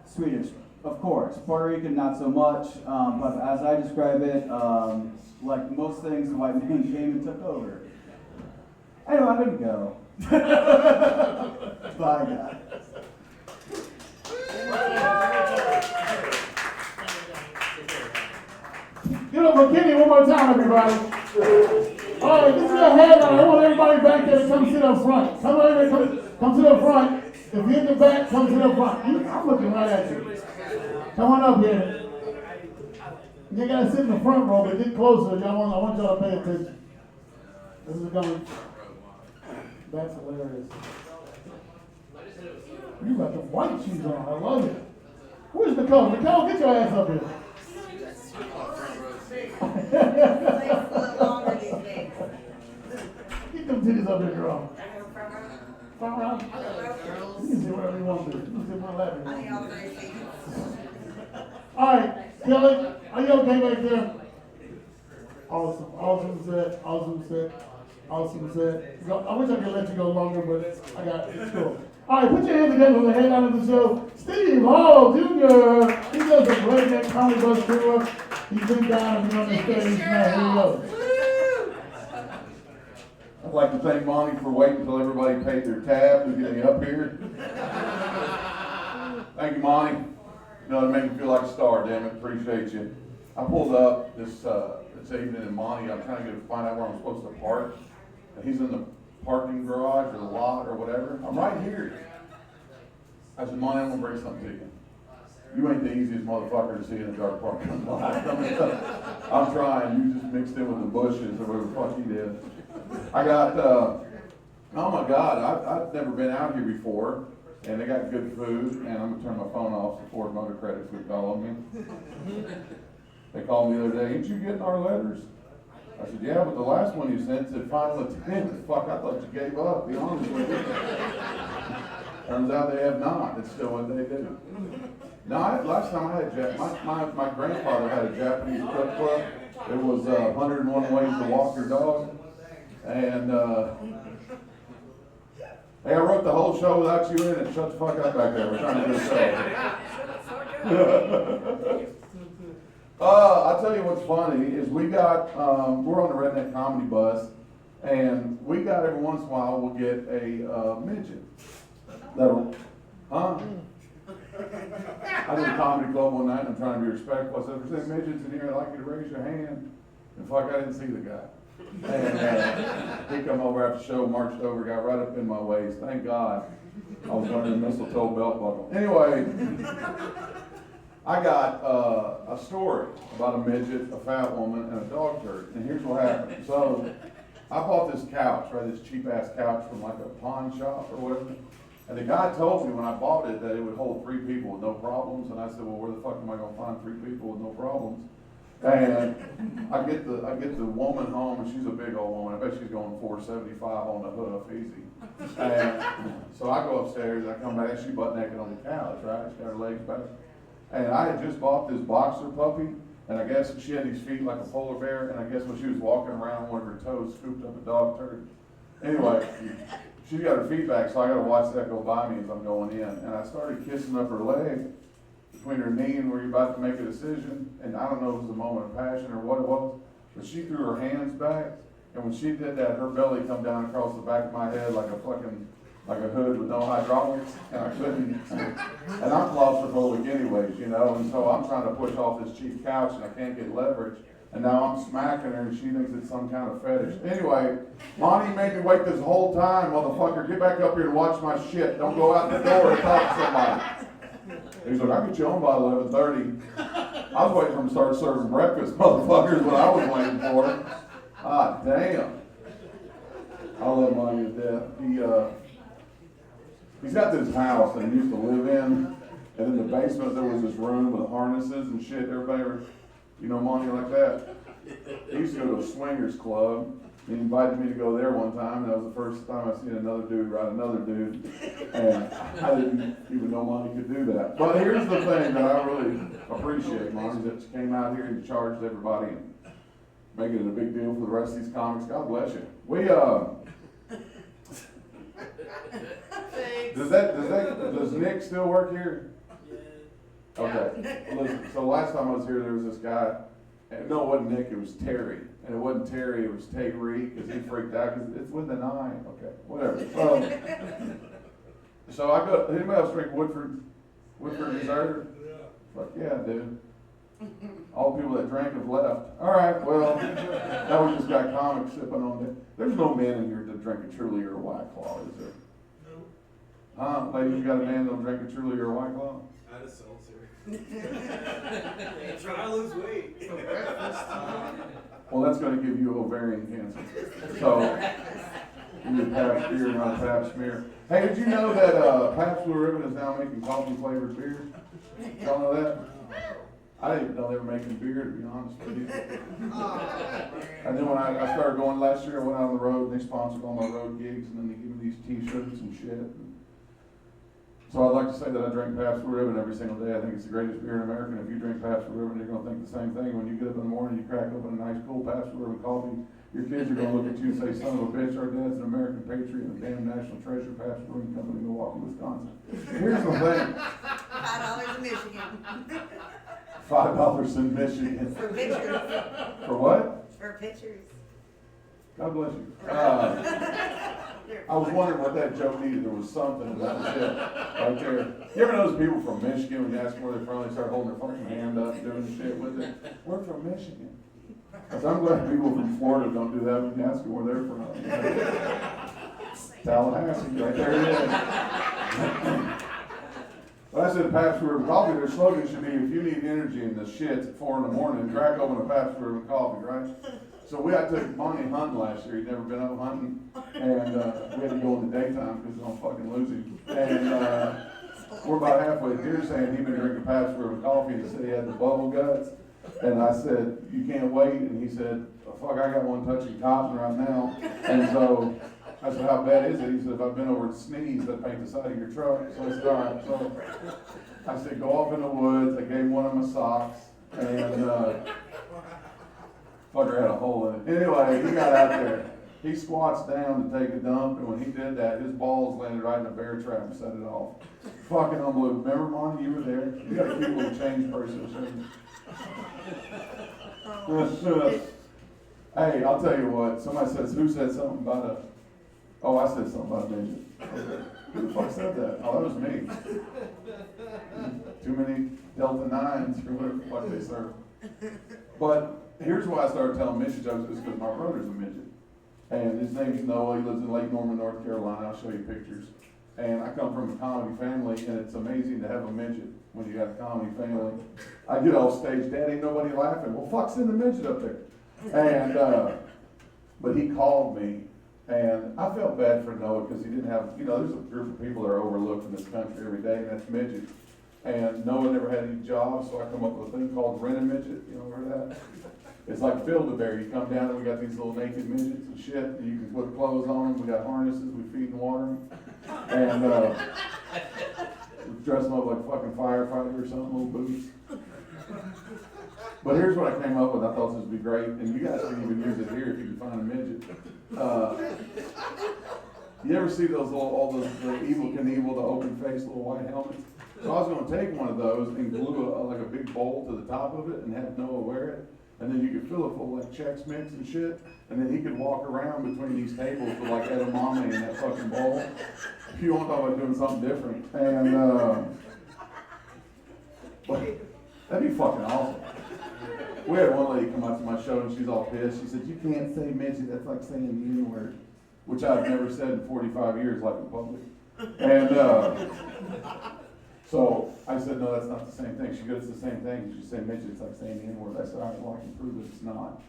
Swedish, of course. Puerto Rican, not so much. But as I describe it, like most things, the white man came and took over. Anyway, I'm gonna go. Bye, guys. Give it up for Kenny one more time, everybody. All right, this is a headline. I want everybody back there to come sit up front. Come sit up front. If you're in the back, come sit up front. I'm looking right at you. Come on up here. You gotta sit in the front row, but get closer. I want y'all to pay attention. This is going. That's hilarious. You got the white shoes on. I love it. Where's Nicole? Nicole, get your ass up here. Get them titties up here, girl. Front row. You can sit wherever you want to. You can sit my lap. All right, Kelly, are you okay back there? Awesome, awesome set. I wish I could let you go longer, but I got it. It's cool. All right, put your hands together for the headline of the show, Steve Hall Jr. He does a redneck comedy bus tour. He's been down and been on the stage. Man, here we go. I'd like to thank Monty for waiting until everybody paid their tab to get me up here. Thank you, Monty. You know, it made me feel like a star, damn it. Appreciate you. I pulled up this evening in Monty. I'm trying to find out where I'm supposed to park. And he's in the parking garage or the lot or whatever. I'm right here. I said, Monty, I'm going to bring something to you. You ain't the easiest motherfucker to see in a dark parking lot. I'm trying. You just mixed in with the bushes or whatever the fuck you did. I got, oh my God, I've never been out here before. And they got good food, and I'm gonna turn my phone off so Ford Motor Credit would call on me. They called me the other day, ain't you getting our letters? I said, yeah, but the last one you sent said final attempt. Fuck, I thought you gave up, be honest with you. Turns out they have not. It's still what they do. No, last time I had my grandfather had a Japanese cook club. It was 101 ways to walk your dog. And hey, I wrote the whole show without you in it. Shut the fuck up back there. We're trying to do a show. I'll tell you what's funny is we got, we're on the Redneck Comedy Bus, and we got every once in a while we'll get a midget. That'll, huh? I did a comedy club one night and I'm trying to be respectful. I said, if there's any midgets in here, I'd like you to raise your hand. And fuck, I didn't see the guy. And he come over after the show, marched over, got right up in my waist. Thank God I was wearing a mistletoe belt buckle. Anyway, I got a story about a midget, a fat woman, and a dog turd. And here's what happened. So I bought this couch, right, this cheap ass couch from like a pawn shop or whatever. And the guy told me when I bought it that it would hold 3 people with no problems. And I said, well, where the fuck am I gonna find 3 people with no problems? And I get the woman home, and she's a big old woman. I bet she's going 475 on the hoof, easy. And so I go upstairs, I come back, she butt naked on the couch, right? She's got her legs back. And I had just bought this boxer puppy, and I guess she had these feet like a polar bear, and I guess when she was walking around, one of her toes scooped up a dog turd. Anyway, she's got her feet back, so I gotta watch that go by me as I'm going in. And I started kissing up her leg, between her knee and where you're about to make a decision, and I don't know if it was a moment of passion or what it was, but she threw her hands back, and when she did that, her belly come down across the back of my head like a hood with no hydraulics, and I couldn't, and I'm claustrophobic anyways, you know, and so I'm trying to push off this cheap couch, and I can't get leverage, and now I'm smacking her, and she thinks it's some kind of fetish. Anyway, Monty made me wait this whole time, motherfucker, get back up here and watch my shit, don't go out the door and talk to somebody. He's like, I'll get you on by 11:30. I was waiting for him to start serving breakfast, motherfuckers, what I was waiting for. Ah, damn. I love Monty to death. He's got this house that he used to live in, and in the basement there was this room with harnesses and shit. Everybody ever, you know Monty like that? He used to go to a swingers club. He invited me to go there one time, and that was the first time I seen another dude ride another dude, and I didn't even know Monty could do that. But here's the thing that I really appreciate, Monty, that you came out here and you charged everybody and making it a big deal for the rest of these comics. God bless you. Does Nick still work here? Okay. Listen, so last time I was here, there was this guy And no, it wasn't Nick, it was Terry. And it wasn't Terry, it was Terry, because he freaked out, because it's with an I. Okay, whatever. So I go, anybody else drink Woodford Reserve? Fuck yeah, dude. All the people that drank have left. All right, well, now we just got comics sipping on it. There's no man in here to drink a Truly or a White Claw, is there? Huh? Ladies, you got a man that'll drink a Truly or a White Claw? Add a seltzer. Try to lose weight. For breakfast. Well, that's gonna give you ovarian cancer. So, you need Pabst beer, not Pabst smear. Hey, did you know that Pabst Blue Ribbon is now making coffee flavored beer? Y'all know that? I didn't even know they were making beer, to be honest with you. And then when I started going last year, I went out on the road, and they sponsored all my road gigs, and then they give me these t-shirts and shit. So I'd like to say that I drink Pabst Blue Ribbon every single day. I think it's the greatest beer in America, and if you drink Pabst Blue Ribbon, you're gonna think the same thing. When you get up in the morning, you crack open a nice cool Pabst Blue Ribbon coffee, your kids are gonna look at you and say, son of a bitch, our dad's an American patriot and a damn national treasure, Pabst Brewing Company, Milwaukee, Wisconsin. Here's the thing. $5 in Michigan. $5 in Michigan. For pictures. For what? For pictures. God bless you. I was wondering what that joke needed. There was something, and that was it, right there. You ever notice people from Michigan, when you ask them where they're from, they start holding their fucking hand up and doing shit with it? We're from Michigan. So I'm glad people from Florida don't do that when you ask them where they're from. Tallahassee, right there it is. Well, I said Pabst Blue Ribbon coffee, their slogan should be, if you need energy in the shits at 4 in the morning, crack open a Pabst Blue Ribbon coffee, right? So I took Monty hunting last year. He'd never been out hunting, and we had to go in the daytime because I'm fucking losing. And we're about halfway through saying he'd been drinking Pabst Blue Ribbon coffee, and he said he had the bubble guts. And I said, you can't wait. And he said, oh, fuck, I got one touching cotton right now. And so I said, how bad is it? He said, if I've been over to sneeze, I'd paint the side of your truck. So I said, all right. So I said, go off in the woods. I gave him one of my socks, and fucker had a hole in it. Anyway, he got out there. He squats down to take a dump, and when he did that, his balls landed right in a bear trap and set it off. Fucking unbelievable. Remember, Monty, you were there? You got a cute little change person, shouldn't you? Hey, I'll tell you what. Somebody says, who said something about a... Oh, I said something about a midget. Who the fuck said that? Oh, that was me. Too many Delta 9s or whatever the fuck they serve. But here's why I started telling midget jokes, is because my brother's a midget. And his name's Noah. He lives in Lake Norman, North Carolina. I'll show you pictures. And I come from a comedy family, and it's amazing to have a midget when you got a comedy family. I get off stage, Dad, ain't nobody laughing. Well, fuck, send the midget up there. And, but he called me, and I felt bad for Noah because he didn't have, there's a group of people that are overlooked in this country every day, and that's midgets. And Noah never had any jobs, so I come up with a thing called Rent a Midget. You know, heard that? It's like Build-A-Bear. You come down and we got these little naked midgets and shit, and you can put clothes on them. We got harnesses, we feed and water them. And dress them up like a fucking firefighter or something, little boots. But here's what I came up with. I thought this would be great, and you guys can even use it here if you can find a midget. You ever see those all those the Evel Knievel, the open-faced little white helmets? So I was going to take one of those and glue like a big bowl to the top of it and have Noah wear it. And then you could fill it full of like Chex Mix and shit. And then he could walk around between these tables with like edamame in that fucking bowl. If you want to talk about doing something different. And that'd be fucking awesome. We had one lady come out to my show and she's all pissed. She said, you can't say midget, that's like saying the N-word. Which I've never said in 45 years like in public. And so I said, no, that's not the same thing. She goes, it's the same thing. She said, midget, it's like saying the N-word. I said, all right, well, I can prove that it's not.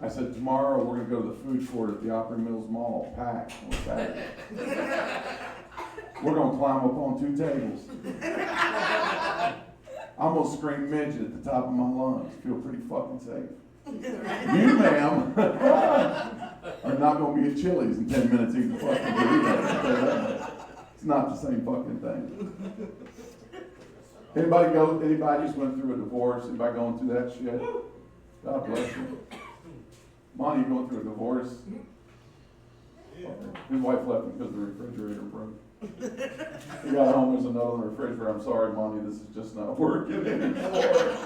I said, tomorrow we're going to go to the food court at the Opry Mills Mall, packed on Saturday. We're going to climb up on 2 tables. I'm going to scream midget at the top of my lungs. Feel pretty fucking safe. You, ma'am, are not going to be at Chili's in 10 minutes eating fucking burritos. It's not the same fucking thing. Anybody just went through a divorce? Anybody going through that shit? God bless you. Monty, you going through a divorce? Okay. His wife left him because the refrigerator broke. He got home, there's another in the refrigerator. I'm sorry, Monty, this is just not working anymore.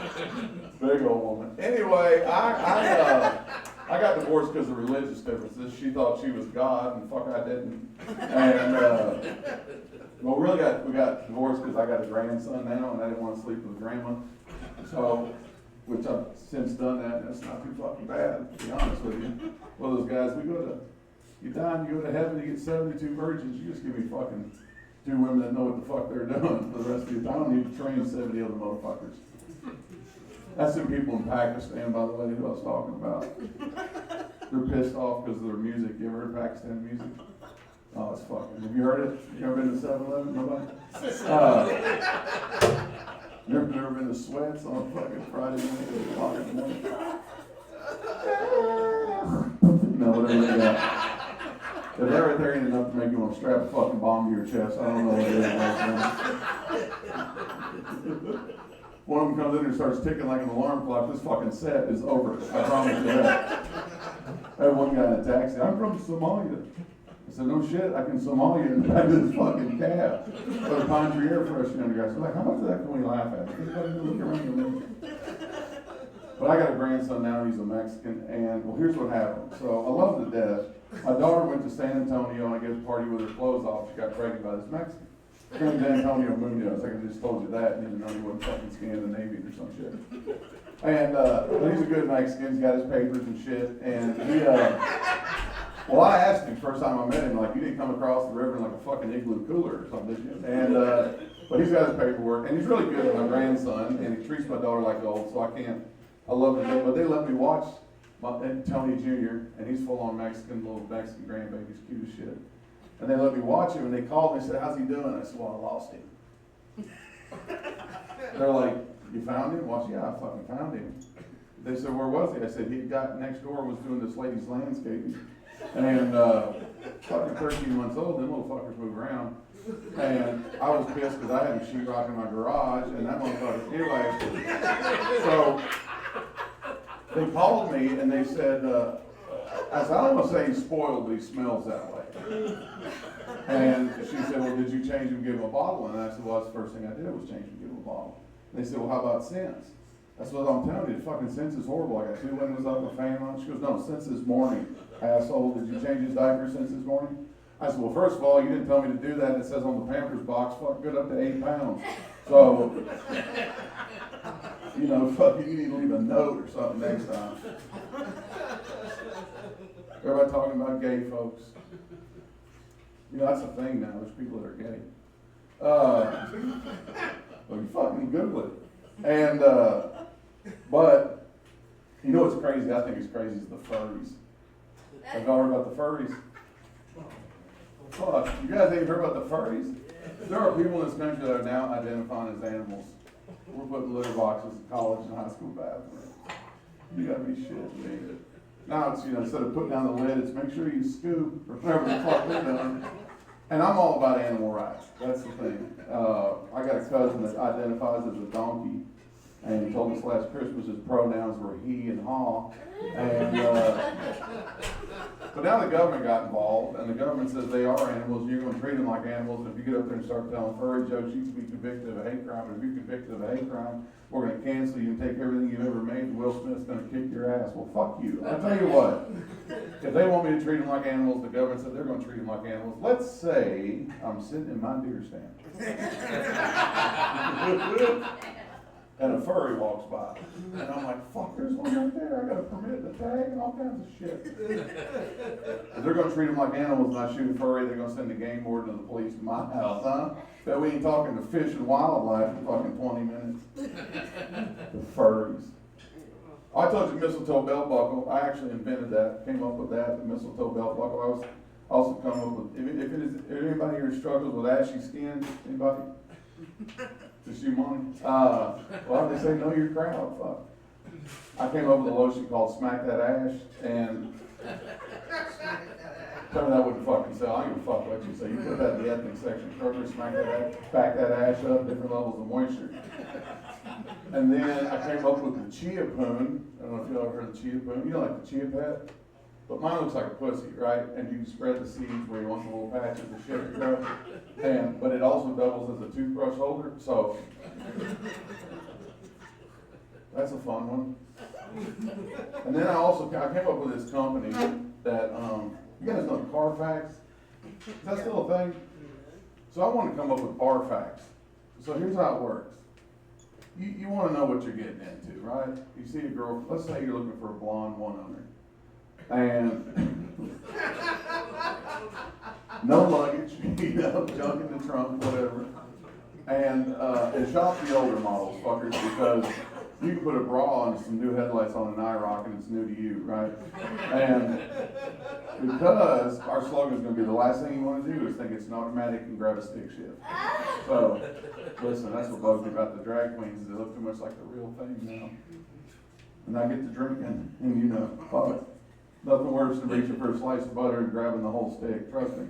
Big old woman. Anyway, I got divorced because of religious differences. She thought she was God, and fuck, I didn't. And well, we got divorced because I got a grandson now, and I didn't want to sleep with grandma. So, which I've since done that, and that's not too fucking bad, to be honest with you. Well, those guys, you die and you go to heaven, you get 72 virgins. You just give me fucking 2 women that know what the fuck they're doing for the rest of your time. I don't need to train 70 other motherfuckers. That's the people in Pakistan, by the way, who I was talking about. They're pissed off because of their music. You ever heard Pakistan music? Oh, it's fucking. Have you heard it? You ever been to 7-Eleven? Nobody? Never been to Sweats on fucking Friday night at 8 o'clock in the morning? No, whatever they got. If that right there ain't enough to make you want to strap a fucking bomb to your chest, I don't know what it is right now. One of them comes in and starts ticking like an alarm clock. This fucking set is over. I promise you that. I had one guy in a taxi. I'm from Somalia. I said, no shit, I can Somalia in the back of this fucking cab. Put a pine tree air freshener under your guys. Like, how much of that can we laugh at? Anybody look around the room? But I got a grandson now, he's a Mexican, and well, here's what happened. So I love to death. My daughter went to San Antonio and I gave a party with her clothes off. She got pregnant by this Mexican. His name's Antonio Munoz. I just told you that, and you didn't know he wasn't fucking Scandinavian or some shit. And but he's a good Mexican. He's got his papers and shit. And he, well, I asked him first time I met him, like, you didn't come across the river in like a fucking igloo cooler or something, did you? And but he's got his paperwork, and he's really good with my grandson, and he treats my daughter like gold. So I love it. But they let me watch Tony Jr. and he's full on Mexican, little Mexican grandbaby, he's cute as shit. And they let me watch him, and they called me and said, how's he doing? I said, well, I lost him. They're like, you found him? Well, I said, yeah, I fucking found him. They said, where was he? I said, he got next door, was doing this lady's landscaping. And fucking 13 months old, them little fuckers move around. And I was pissed because I had a sheetrock in my garage, and that motherfucker, anyway. So they called me and they said, I said, I don't want to say he's spoiled, but he smells that way. And she said, well, did you change him and give him a bottle? And I said, well, that's the first thing I did was change him and give him a bottle. And they said, well, how about Sense? That's what I'm telling you, the fucking Sense is horrible. I got 2 windows up, a fan on. She goes, no, since this morning, asshole. Did you change his diaper since this morning? I said, well, first of all, you didn't tell me to do that. It says on the Pampers box, fuck, good up to 8 pounds. So, you know, fuck, you need to leave a note or something next time. Everybody talking about gay folks. You know, that's a thing now. There's people that are gay. Well, you fucking Google it. And, but, you know what's crazy? I think it's crazy is the furries. Have y'all heard about the furries? Fuck, you guys ain't heard about the furries? There are people in this country that are now identifying as animals. We're putting litter boxes in college and high school bathrooms. You gotta be shitting me. Now it's, you know, instead of putting down the lid, it's make sure you scoop or whatever the fuck they're doing. And I'm all about animal rights. That's the thing. I got a cousin that identifies as a donkey, and he told us last Christmas his pronouns were he and haw. And but now the government got involved, and the government says they are animals. You're going to treat them like animals. And if you get up there and start telling furry jokes, you can be convicted of a hate crime. And if you're convicted of a hate crime, we're going to cancel you and take everything you've ever made. And Will Smith's going to kick your ass. Well, fuck you. I'll tell you what. If they want me to treat them like animals, the government said they're going to treat them like animals. Let's say I'm sitting in my deer stand. And a furry walks by. And I'm like, fuck, there's one right there. I got a permit, the tag, and all kinds of shit. If they're going to treat them like animals and I shoot a furry, they're going to send the game warden and the police to my house, huh? Bet we ain't talking to fish and wildlife in fucking 20 minutes. The furries. I told you mistletoe belt buckle. I actually invented that, came up with that, the mistletoe belt buckle. I was also come up with, if anybody here struggles with ashy skin, anybody? Just you, Monty? Well, they say know your crowd. Fuck. I came up with a lotion called Smack That Ash, and tell me that wouldn't fucking sell. I don't give a fuck what you say. You put that in the ethnic section. Kroger, smack that ash, back that ash up, different levels of moisture. And then I came up with the chia poon. I don't know if you ever heard of the chia poon. You know, like the chia pet? But mine looks like a pussy, right? And you can spread the seeds where you want the little patches of shit to grow. And, but it also doubles as a toothbrush holder, so that's a fun one. And then I came up with this company that, you guys know Carfax? Is that still a thing? So I want to come up with Carfax. So here's how it works. You want to know what you're getting into, right? You see a girl, let's say you're looking for a blonde one owner. And no luggage, junk in the trunk, whatever. And shop the older models, fuckers, because you can put a bra on some new headlights on an IROC and it's new to you, right? And because our slogan is going to be the last thing you want to do is think it's an automatic and grab a stick shift. So, listen, that's what bugs me about the drag queens, is they look too much like the real thing now. And I get to drinking, and you know, fuck. Nothing worse than reaching for a slice of butter and grabbing the whole stick, trust me.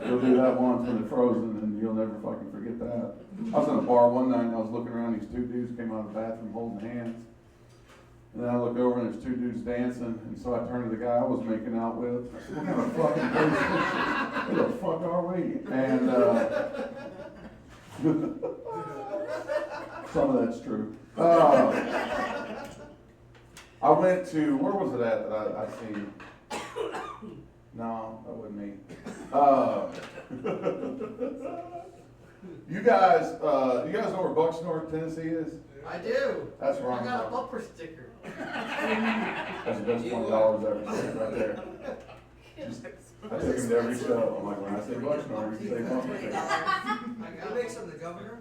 You'll do that once when it's frozen and you'll never fucking forget that. I was in a bar one night and I was looking around, these two dudes came out of the bathroom holding hands. And then I look over and there's two dudes dancing, and so I turn to the guy I was making out with. I said, what kind of fucking place? Who the fuck are we? And some of that's true. I went to, where was it at that I seen? No, that wasn't me. You guys know where Bucksnort, Tennessee is? I do. That's where I I'm got a from. bumper sticker. That's the best $20 ever seen right there. I take him to every show. I'm like, when I say Bucksnort, you say bumper sticker. Who makes them, the governor?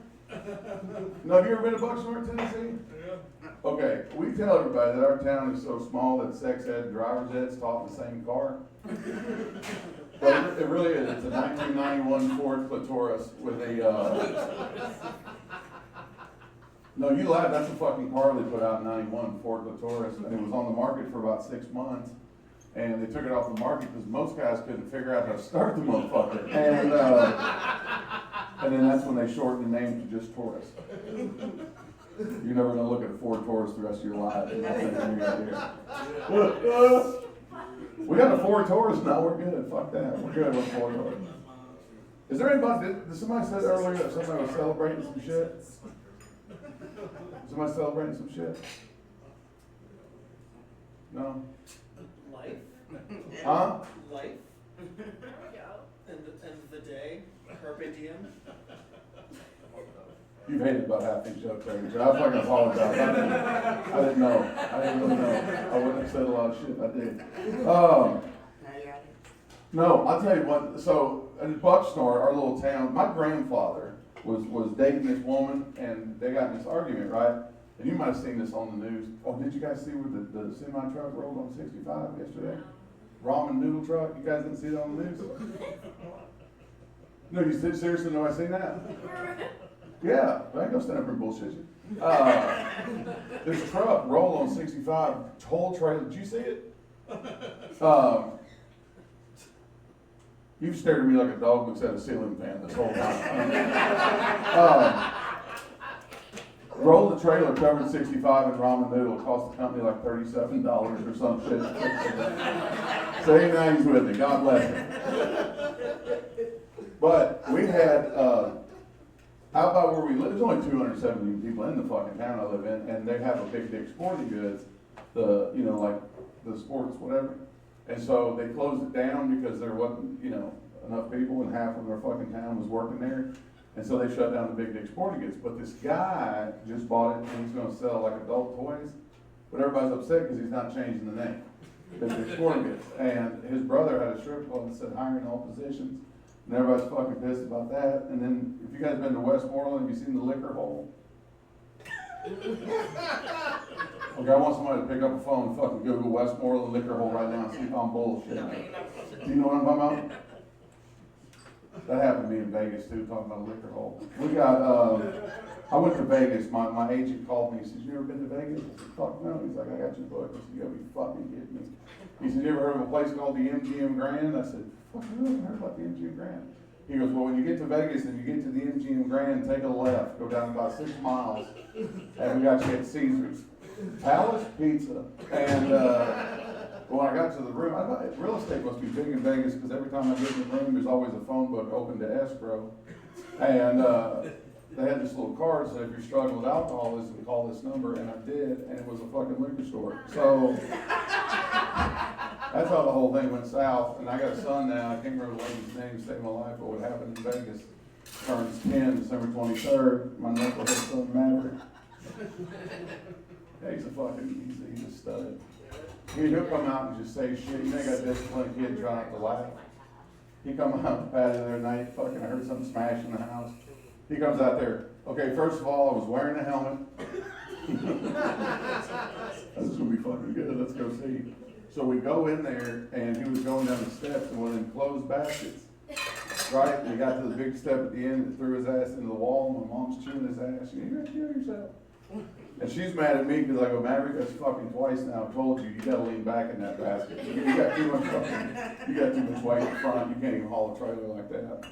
No, have you ever been to Bucksnort, Tennessee? Yeah. Okay, we tell everybody that our town is so small that sex ed and driver's ed's taught in the same car. But it really is. It's a 1991 Ford Clitoris with a, no, you laugh, that's a fucking car they put out in 91, Ford Clitoris, and it was on the market for about 6 months. And they took it off the market because most guys couldn't figure out how to start the motherfucker. And then that's when they shortened the name to just Taurus. You're never gonna look at a Ford Taurus the rest of your life. And that's anything you got here. We got a Ford Taurus now, we're good. Fuck that. We're good with Ford Taurus. Is there anybody, did somebody said earlier that somebody was celebrating some shit? Somebody celebrating some shit? No? Life. Huh? Life. And the day. Carpe diem. You've hated about half these jokes already, so I fucking apologize. I didn't know. I didn't really know. I wouldn't have said a lot of shit if I did. No, I'll tell you what, so in Bucksnort, our little town, my grandfather was dating this woman and they got in this argument, right? And you might have seen this on the news. Oh, did you guys see where the semi-truck rolled on 65 yesterday? Ramen noodle truck? You guys didn't see that on the news? No, you seriously know I seen that? Yeah, I ain't gonna stand up and bullshit you. This truck rolled on 65, whole trailer. Did you see it? You've stared at me like a dog looks at a ceiling fan this whole time. Rolled the trailer, covered 65 in ramen noodle, cost the company like $37 or some shit. Say now he's with me, God bless him. But we had, out by where we live, there's only 270 people in the fucking town I live in, and they have a big Dick Sporting Goods, like the sports, whatever. And so they closed it down because there wasn't, enough people, and half of their fucking town was working there. And so they shut down the Big Dick Sporting Goods. But this guy just bought it, and he's gonna sell like adult toys. But everybody's upset because he's not changing the name. Big Dick Sporting Goods. And his brother had a strip club that said hiring all positions. And everybody's fucking pissed about that. And then, if you guys been to Westmoreland, have you seen the liquor hole? Okay, I want somebody to pick up a phone and fucking Google Westmoreland liquor hole right now and see if I'm bullshit. Do you know what I'm talking about? That happened to me in Vegas too, talking about a liquor hole. We got, I went to Vegas, my agent called me, he said, you ever been to Vegas? I said, fuck no. He's like, I got your book. I said, you gotta be fucking kidding me. He said, you ever heard of a place called the MGM Grand? I said, fuck no, I haven't heard about the MGM Grand. He goes, well, when you get to Vegas and you get to the MGM Grand, take a left, go down about 6 miles, and we got you at Caesar's. Palace Pizza. And when I got to the room, I thought real estate must be big in Vegas because every time I get in the room, there's always a phone book open to escrow. And they had this little card, so if you're struggling with alcoholism, call this number, and I did, and it was a fucking liquor store. So, that's how the whole thing went south, and I got a son now, I can't remember the lady's name, saved my life, but what happened in Vegas, turns 10, December 23rd, my knucklehead son Maverick. Yeah, he's a fucking, he's a stud. He'll come out and just say shit, you know, you got a disciplined kid trying not to laugh. He come out on the patio the other night, fucking, I heard something smash in the house. He comes out there, okay, first of all, I was wearing a helmet. This is gonna be fucking good, let's go see. So we go in there, and he was going down the steps in one of them closed baskets. Right, and he got to the big step at the end and threw his ass into the wall, my mom's chewing his ass, you gotta kill yourself. And she's mad at me because I go, Maverick, that's fucking twice now, I told you, you gotta lean back in that basket. You got too much fucking, you got too much weight in front, you can't even haul a trailer like that.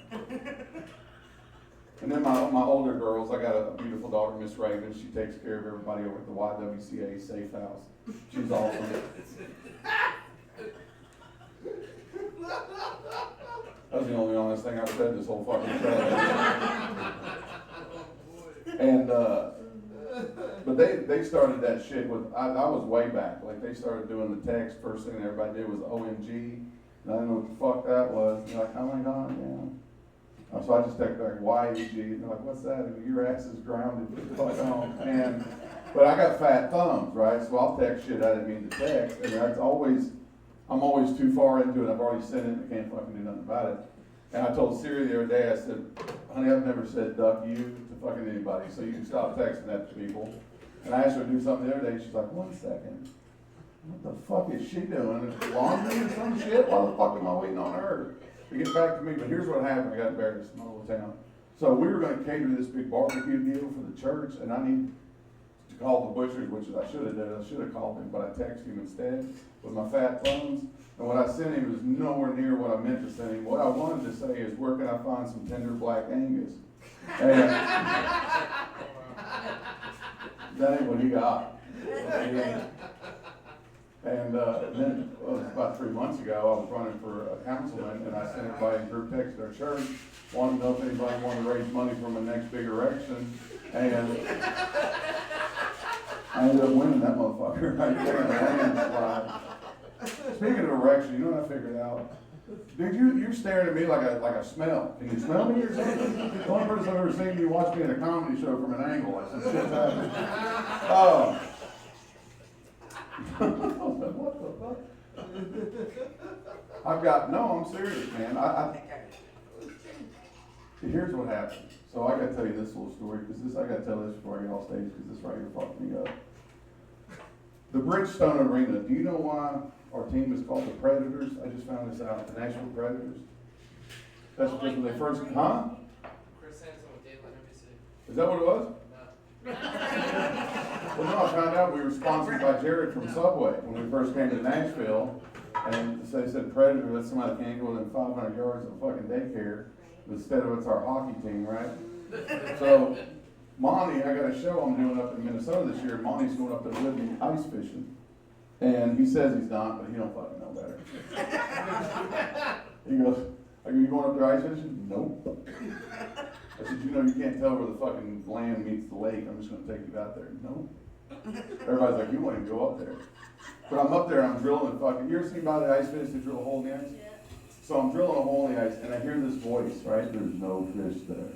And then my older girls, I got a beautiful daughter, Miss Raven, she takes care of everybody over at the YWCA Safe House. She's awesome. That was the only honest thing I've said this whole fucking show. And, but they started that shit with, I was way back, like they started doing the text, first thing everybody did was OMG, and I didn't know what the fuck that was, and they're like, oh my god, man. So I just texted back, YEG, and they're like, what's that? And your ass is grounded, get the fuck on. And, but I got fat thumbs, right, so I'll text shit I didn't mean to text, and that's always, I'm always too far into it, I've already sent it, and I can't fucking do nothing about it. And I told Siri the other day, I said, honey, I've never said duck you to fucking anybody, so you can stop texting that to people. And I asked her to do something the other day, she's like, 1 second. What the fuck is she doing? Laundry or some shit? Why the fuck am I waiting on her to get back to me? But here's what happened, I got embarrassed in my little town. So we were gonna cater this big barbecue deal for the church, and I need to call the butchers, which I should have done, I should have called him, but I texted him instead with my fat thumbs. And what I sent him was nowhere near what I meant to send him. What I wanted to say is, where can I find some tender black Angus? And that ain't what he got. And then, it was about 3 months ago, I was running for a councilman, and I sent everybody in group text to our church, wanted to know if anybody wanted to raise money for my next big erection, and I ended up winning that motherfucker right there in a landslide. Speaking of erection, you know what I figured out? Dude, you're staring at me like a smell. Can you smell me or something? The only person I've ever seen you watch me in a comedy show from an angle. I said, shit's happening. What the fuck? I'm serious, man. Here's what happened. So I gotta tell you this little story, because I gotta tell this before I get off stage, because this right here fucked me up. The Bridgestone Arena, do you know why our team is called the Predators? I just found this out, the Nashville Predators. That's because when they first, huh? Chris Hansen with Daylight NBC. Is that what it was? No. Well, no, I found out we were sponsored by Jared from Subway when we first came to Nashville. And so they said Predator, that's somebody that can't go within 500 yards of a fucking daycare. Instead of it's our hockey team, right? So, Monty, I got a show I'm doing up in Minnesota this year. Monty's going up there with me ice fishing. And he says he's not, but he don't fucking know better. He goes, are you going up there ice fishing? Nope. I said, you know, you can't tell where the fucking land meets the lake. I'm just going to take you out there. Nope. Everybody's like, you want to go up there. But I'm up there, I'm drilling fucking, you ever seen about the ice fish to drill a hole in the ice? Yeah. So I'm drilling a hole in the ice, and I hear this voice, right? There's no fish there.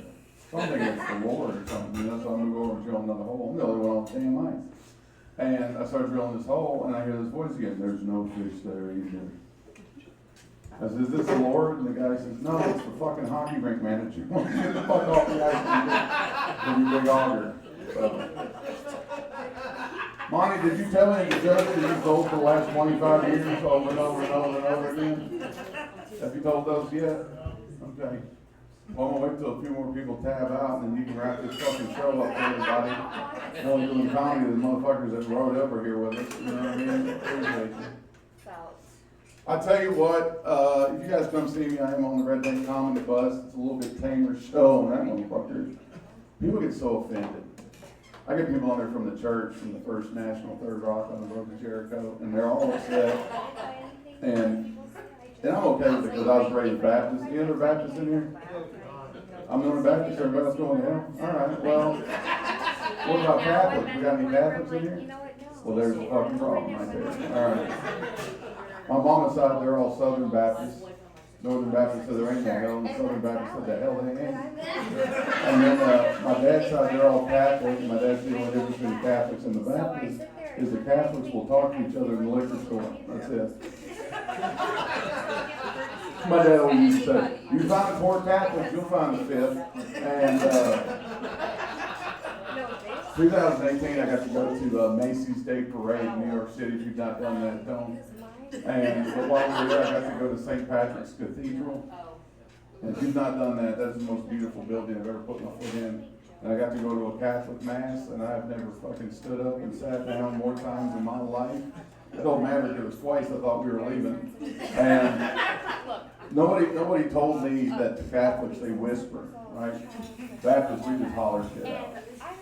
So I'm thinking it's the Lord or something, you know, so I'm going to go over and drill another hole. I'm the only one on the damn ice. And I start drilling this hole, and I hear this voice again, there's no fish there either. I said, is this the Lord? And the guy says, no, it's the fucking hockey rink manager. Get the fuck off the ice and you big auger. So. Monty, did you tell any of the jokes that you've told for the last 25 years over and over and over and over again? Have you told those yet? Okay. Well, I'm gonna wait till a few more people tab out, and then you can wrap this fucking show up for everybody. Only doing comedy, the motherfuckers that rode over here with us, you know what I mean? Appreciate you. I tell you what, if you guys come see me, I am on the Red Bank Comedy Bus. It's a little bit tamer show on that motherfucker. People get so offended. I get people on there from the church, from the First National, Third Rock on the road to Jericho, and they're all upset. And I'm okay with it because I was raised Baptist. Any other Baptists in here? I'm going to Baptist, everybody else going to hell? All right, well, what about Catholics? We got any Catholics in here? Well, there's a fucking problem right there. All right. My mama's side, they're all Southern Baptists. Northern Baptists said there ain't no hell, and Southern Baptists said the hell they ain't. And then my dad's side, they're all Catholic, and my dad's the only difference between Catholics and the Baptists is the Catholics will talk to each other in the liquor store. That's it. My dad always used to say, you find 4 Catholics, you'll find the 5th. And 2018, I got to go to the Macy's Day Parade in New York City. If you've not done that, don't. And while we were there, I got to go to St. Patrick's Cathedral. And if you've not done that, that's the most beautiful building I've ever put my foot in. And I got to go to a Catholic Mass, and I've never fucking stood up and sat down more times in my life. I told Maverick it was twice I thought we were leaving. And nobody told me that the Catholics, they whisper, right? Baptists, we just holler shit out.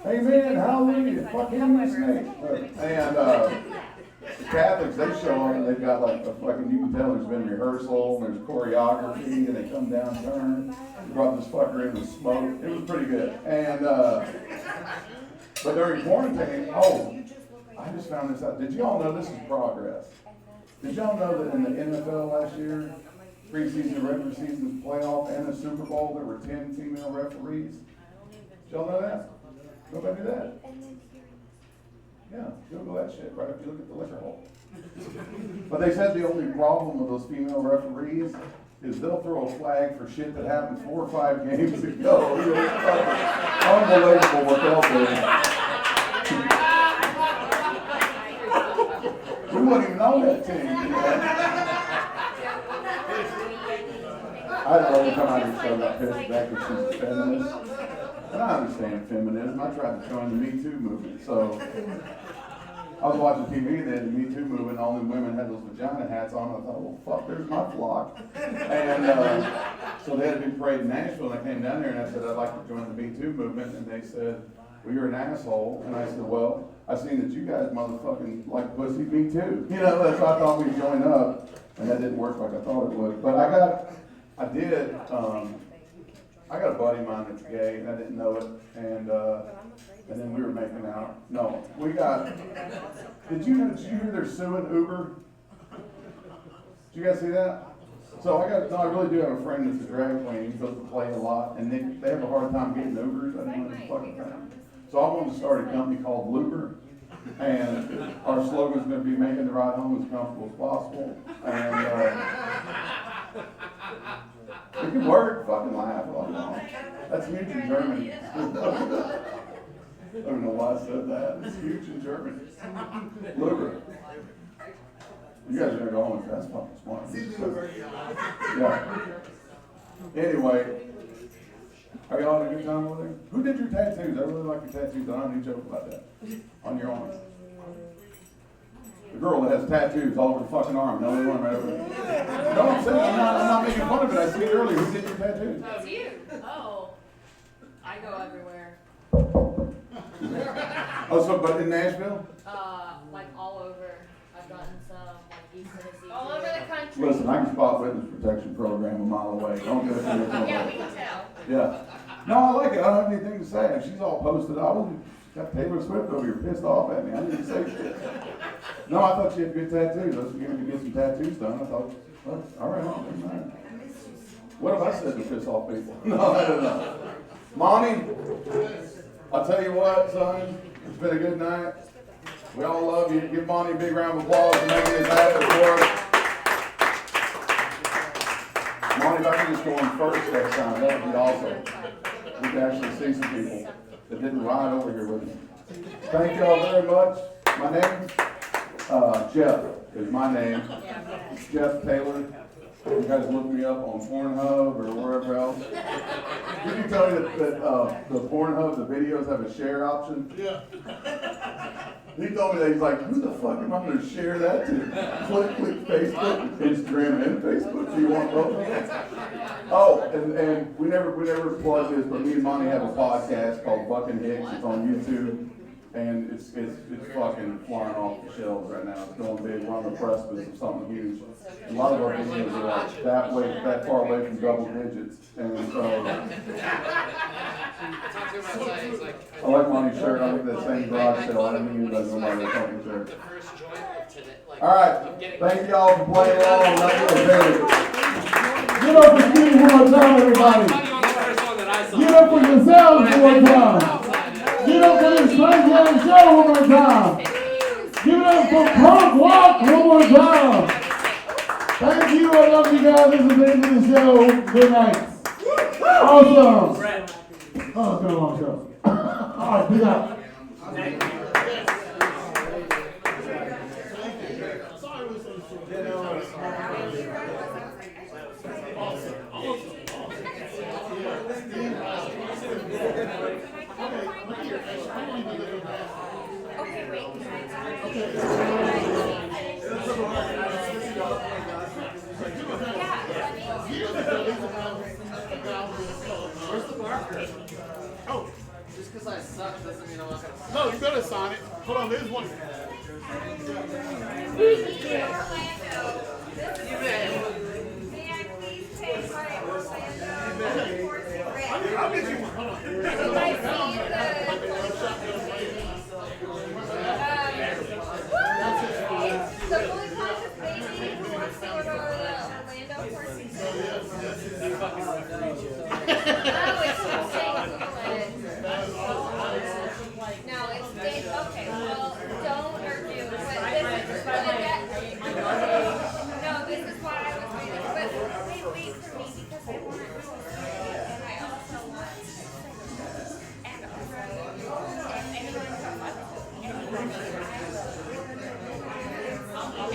Amen, hallelujah, fuck him, you snake. And the Catholics, they show up and they've got like a fucking, you can tell there's been rehearsal, and there's choreography, and they come down, turn. They brought this fucker in with smoke. It was pretty good. And, but during quarantine, I just found this out. Did y'all know this is progress? Did y'all know that in the NFL last year, preseason, regular season, playoff, and the Super Bowl, there were 10 female referees? Did y'all know that? Nobody knew that. Yeah, Google that shit right if you look at the liquor hole. But they said the only problem with those female referees is they'll throw a flag for shit that happened 4 or 5 games ago. It's unbelievable what they'll do. We wouldn't even know that team. I had a woman come out and show got pissed back because she's a feminist. And I understand feminism. I tried to join the Me Too movement. So I was watching TV and they had the Me Too movement, and all the women had those vagina hats on. I thought, well, fuck, there's my flock. And so they had a big parade in Nashville, and I came down there and I said, I'd like to join the Me Too movement. And they said, well, you're an asshole. And I said, well, I seen that you guys motherfucking like pussy, me too. You know, that's why I thought we'd join up, and that didn't work like I thought it would. But I got a buddy of mine that's gay, and I didn't know it, and then we were making out. No, we got, did you hear they're suing Uber? Did you guys see that? So I really do have a friend that's a drag queen. He goes to play a lot, and they have a hard time getting Ubers. I didn't know this fucking thing. So I wanted to start a company called Looper, and our slogan's going to be making the ride home as comfortable as possible. And it can work, fucking laugh all along. That's huge in Germany. I don't know why I said that. It's huge in Germany. Looper. You guys are going to go home with that's fucking smart. Yeah. Anyway. Are y'all having a good time over there? Who did your tattoos? I really like your tattoos. I don't need to joke about that. On your arm. The girl that has tattoos all over the fucking arm. The only one right over there. No, I'm saying, I'm not making fun of it. I see it earlier. Who did your tattoos? It's you. Oh. I go everywhere. Oh, so, but in Nashville? Like all over. I've gotten some, like East Tennessee. All over the country. Listen, I can spot witness protection program a mile away. Don't go through it. Yeah, we can tell. Yeah. No, I like it. I don't have anything to say. She's all posted. I was got Taylor Swift over here pissed off at me. I didn't say shit. No, I thought she had good tattoos. I was going to get some tattoos done. I thought, well, all right, never mind. What have I said to piss off people? No, I don't know. Monty, I'll tell you what, son. It's been a good night. We all love you. Give Monty a big round of applause for making this happen for us. Monty, if I could just go in first next time, that would be awesome. We can actually see some people that didn't ride over here with me. Thank y'all very much. My name, Jeff is my name. Jeff Taylor. You guys look me up on Pornhub or wherever else. Did you tell you that the Pornhub, the videos have a share option? Yeah. He told me that. He's like, who the fuck am I going to share that to? Click Facebook, Instagram, and Facebook. Do you want both? Oh, and we never plug this, but me and Monty have a podcast called Wok Hicks. It's on YouTube. and it's fucking flying off the shelves right now. It's going big. We're on the precipice of something huge. A lot of our videos are like that far away from double digits, and so. I like Monty's shirt. I like that same garage sale. I didn't think anybody know about that fucking shirt. All right, thank y'all for playing along. That was great. Give up for Steve one more time, everybody. Give up for yourselves one more time. Give up for this crazy ass show one more time. Give it up for Punk Wok one more time. Thank you. I love you guys. This is the end of the show. Good night. Awesome. Oh, it's been a long show. All right, peace out. Okay, wait. Where's the marker? Oh. Just because I suck doesn't mean I'm not gonna suck. No, you better sign it. Hold on, there's one. I'll get you one. Hold on. The fully conscious baby who wants to go to Orlando for season. No, it's big. Okay, well, don't argue. But this is what I was reading. But wait for me because I want to know what it is. And I also want and anyone come up to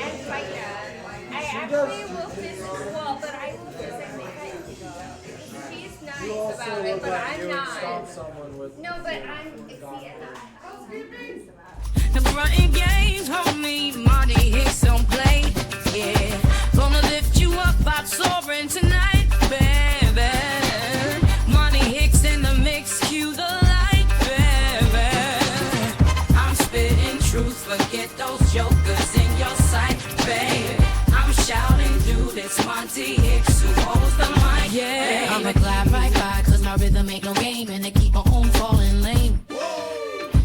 and fight that. I actually will physically, well, but I will physically fight. She's nice about it, but I'm not. No, but I'm, see, I'm not. The running games, homie, Monty Hicks don't play. Yeah, gonna lift you up, I'm soaring tonight, baby. Monty Hicks in the mix, cue the light, baby. I'm spitting truth, forget those jokers in your sight, baby. I'm shouting, dude, it's Monty Hicks who holds the mic. Yeah, I'ma glide right by, cause my rhythm ain't no game, and they keep my own falling lame.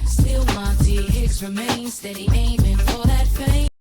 Still Monty Hicks remains steady aim.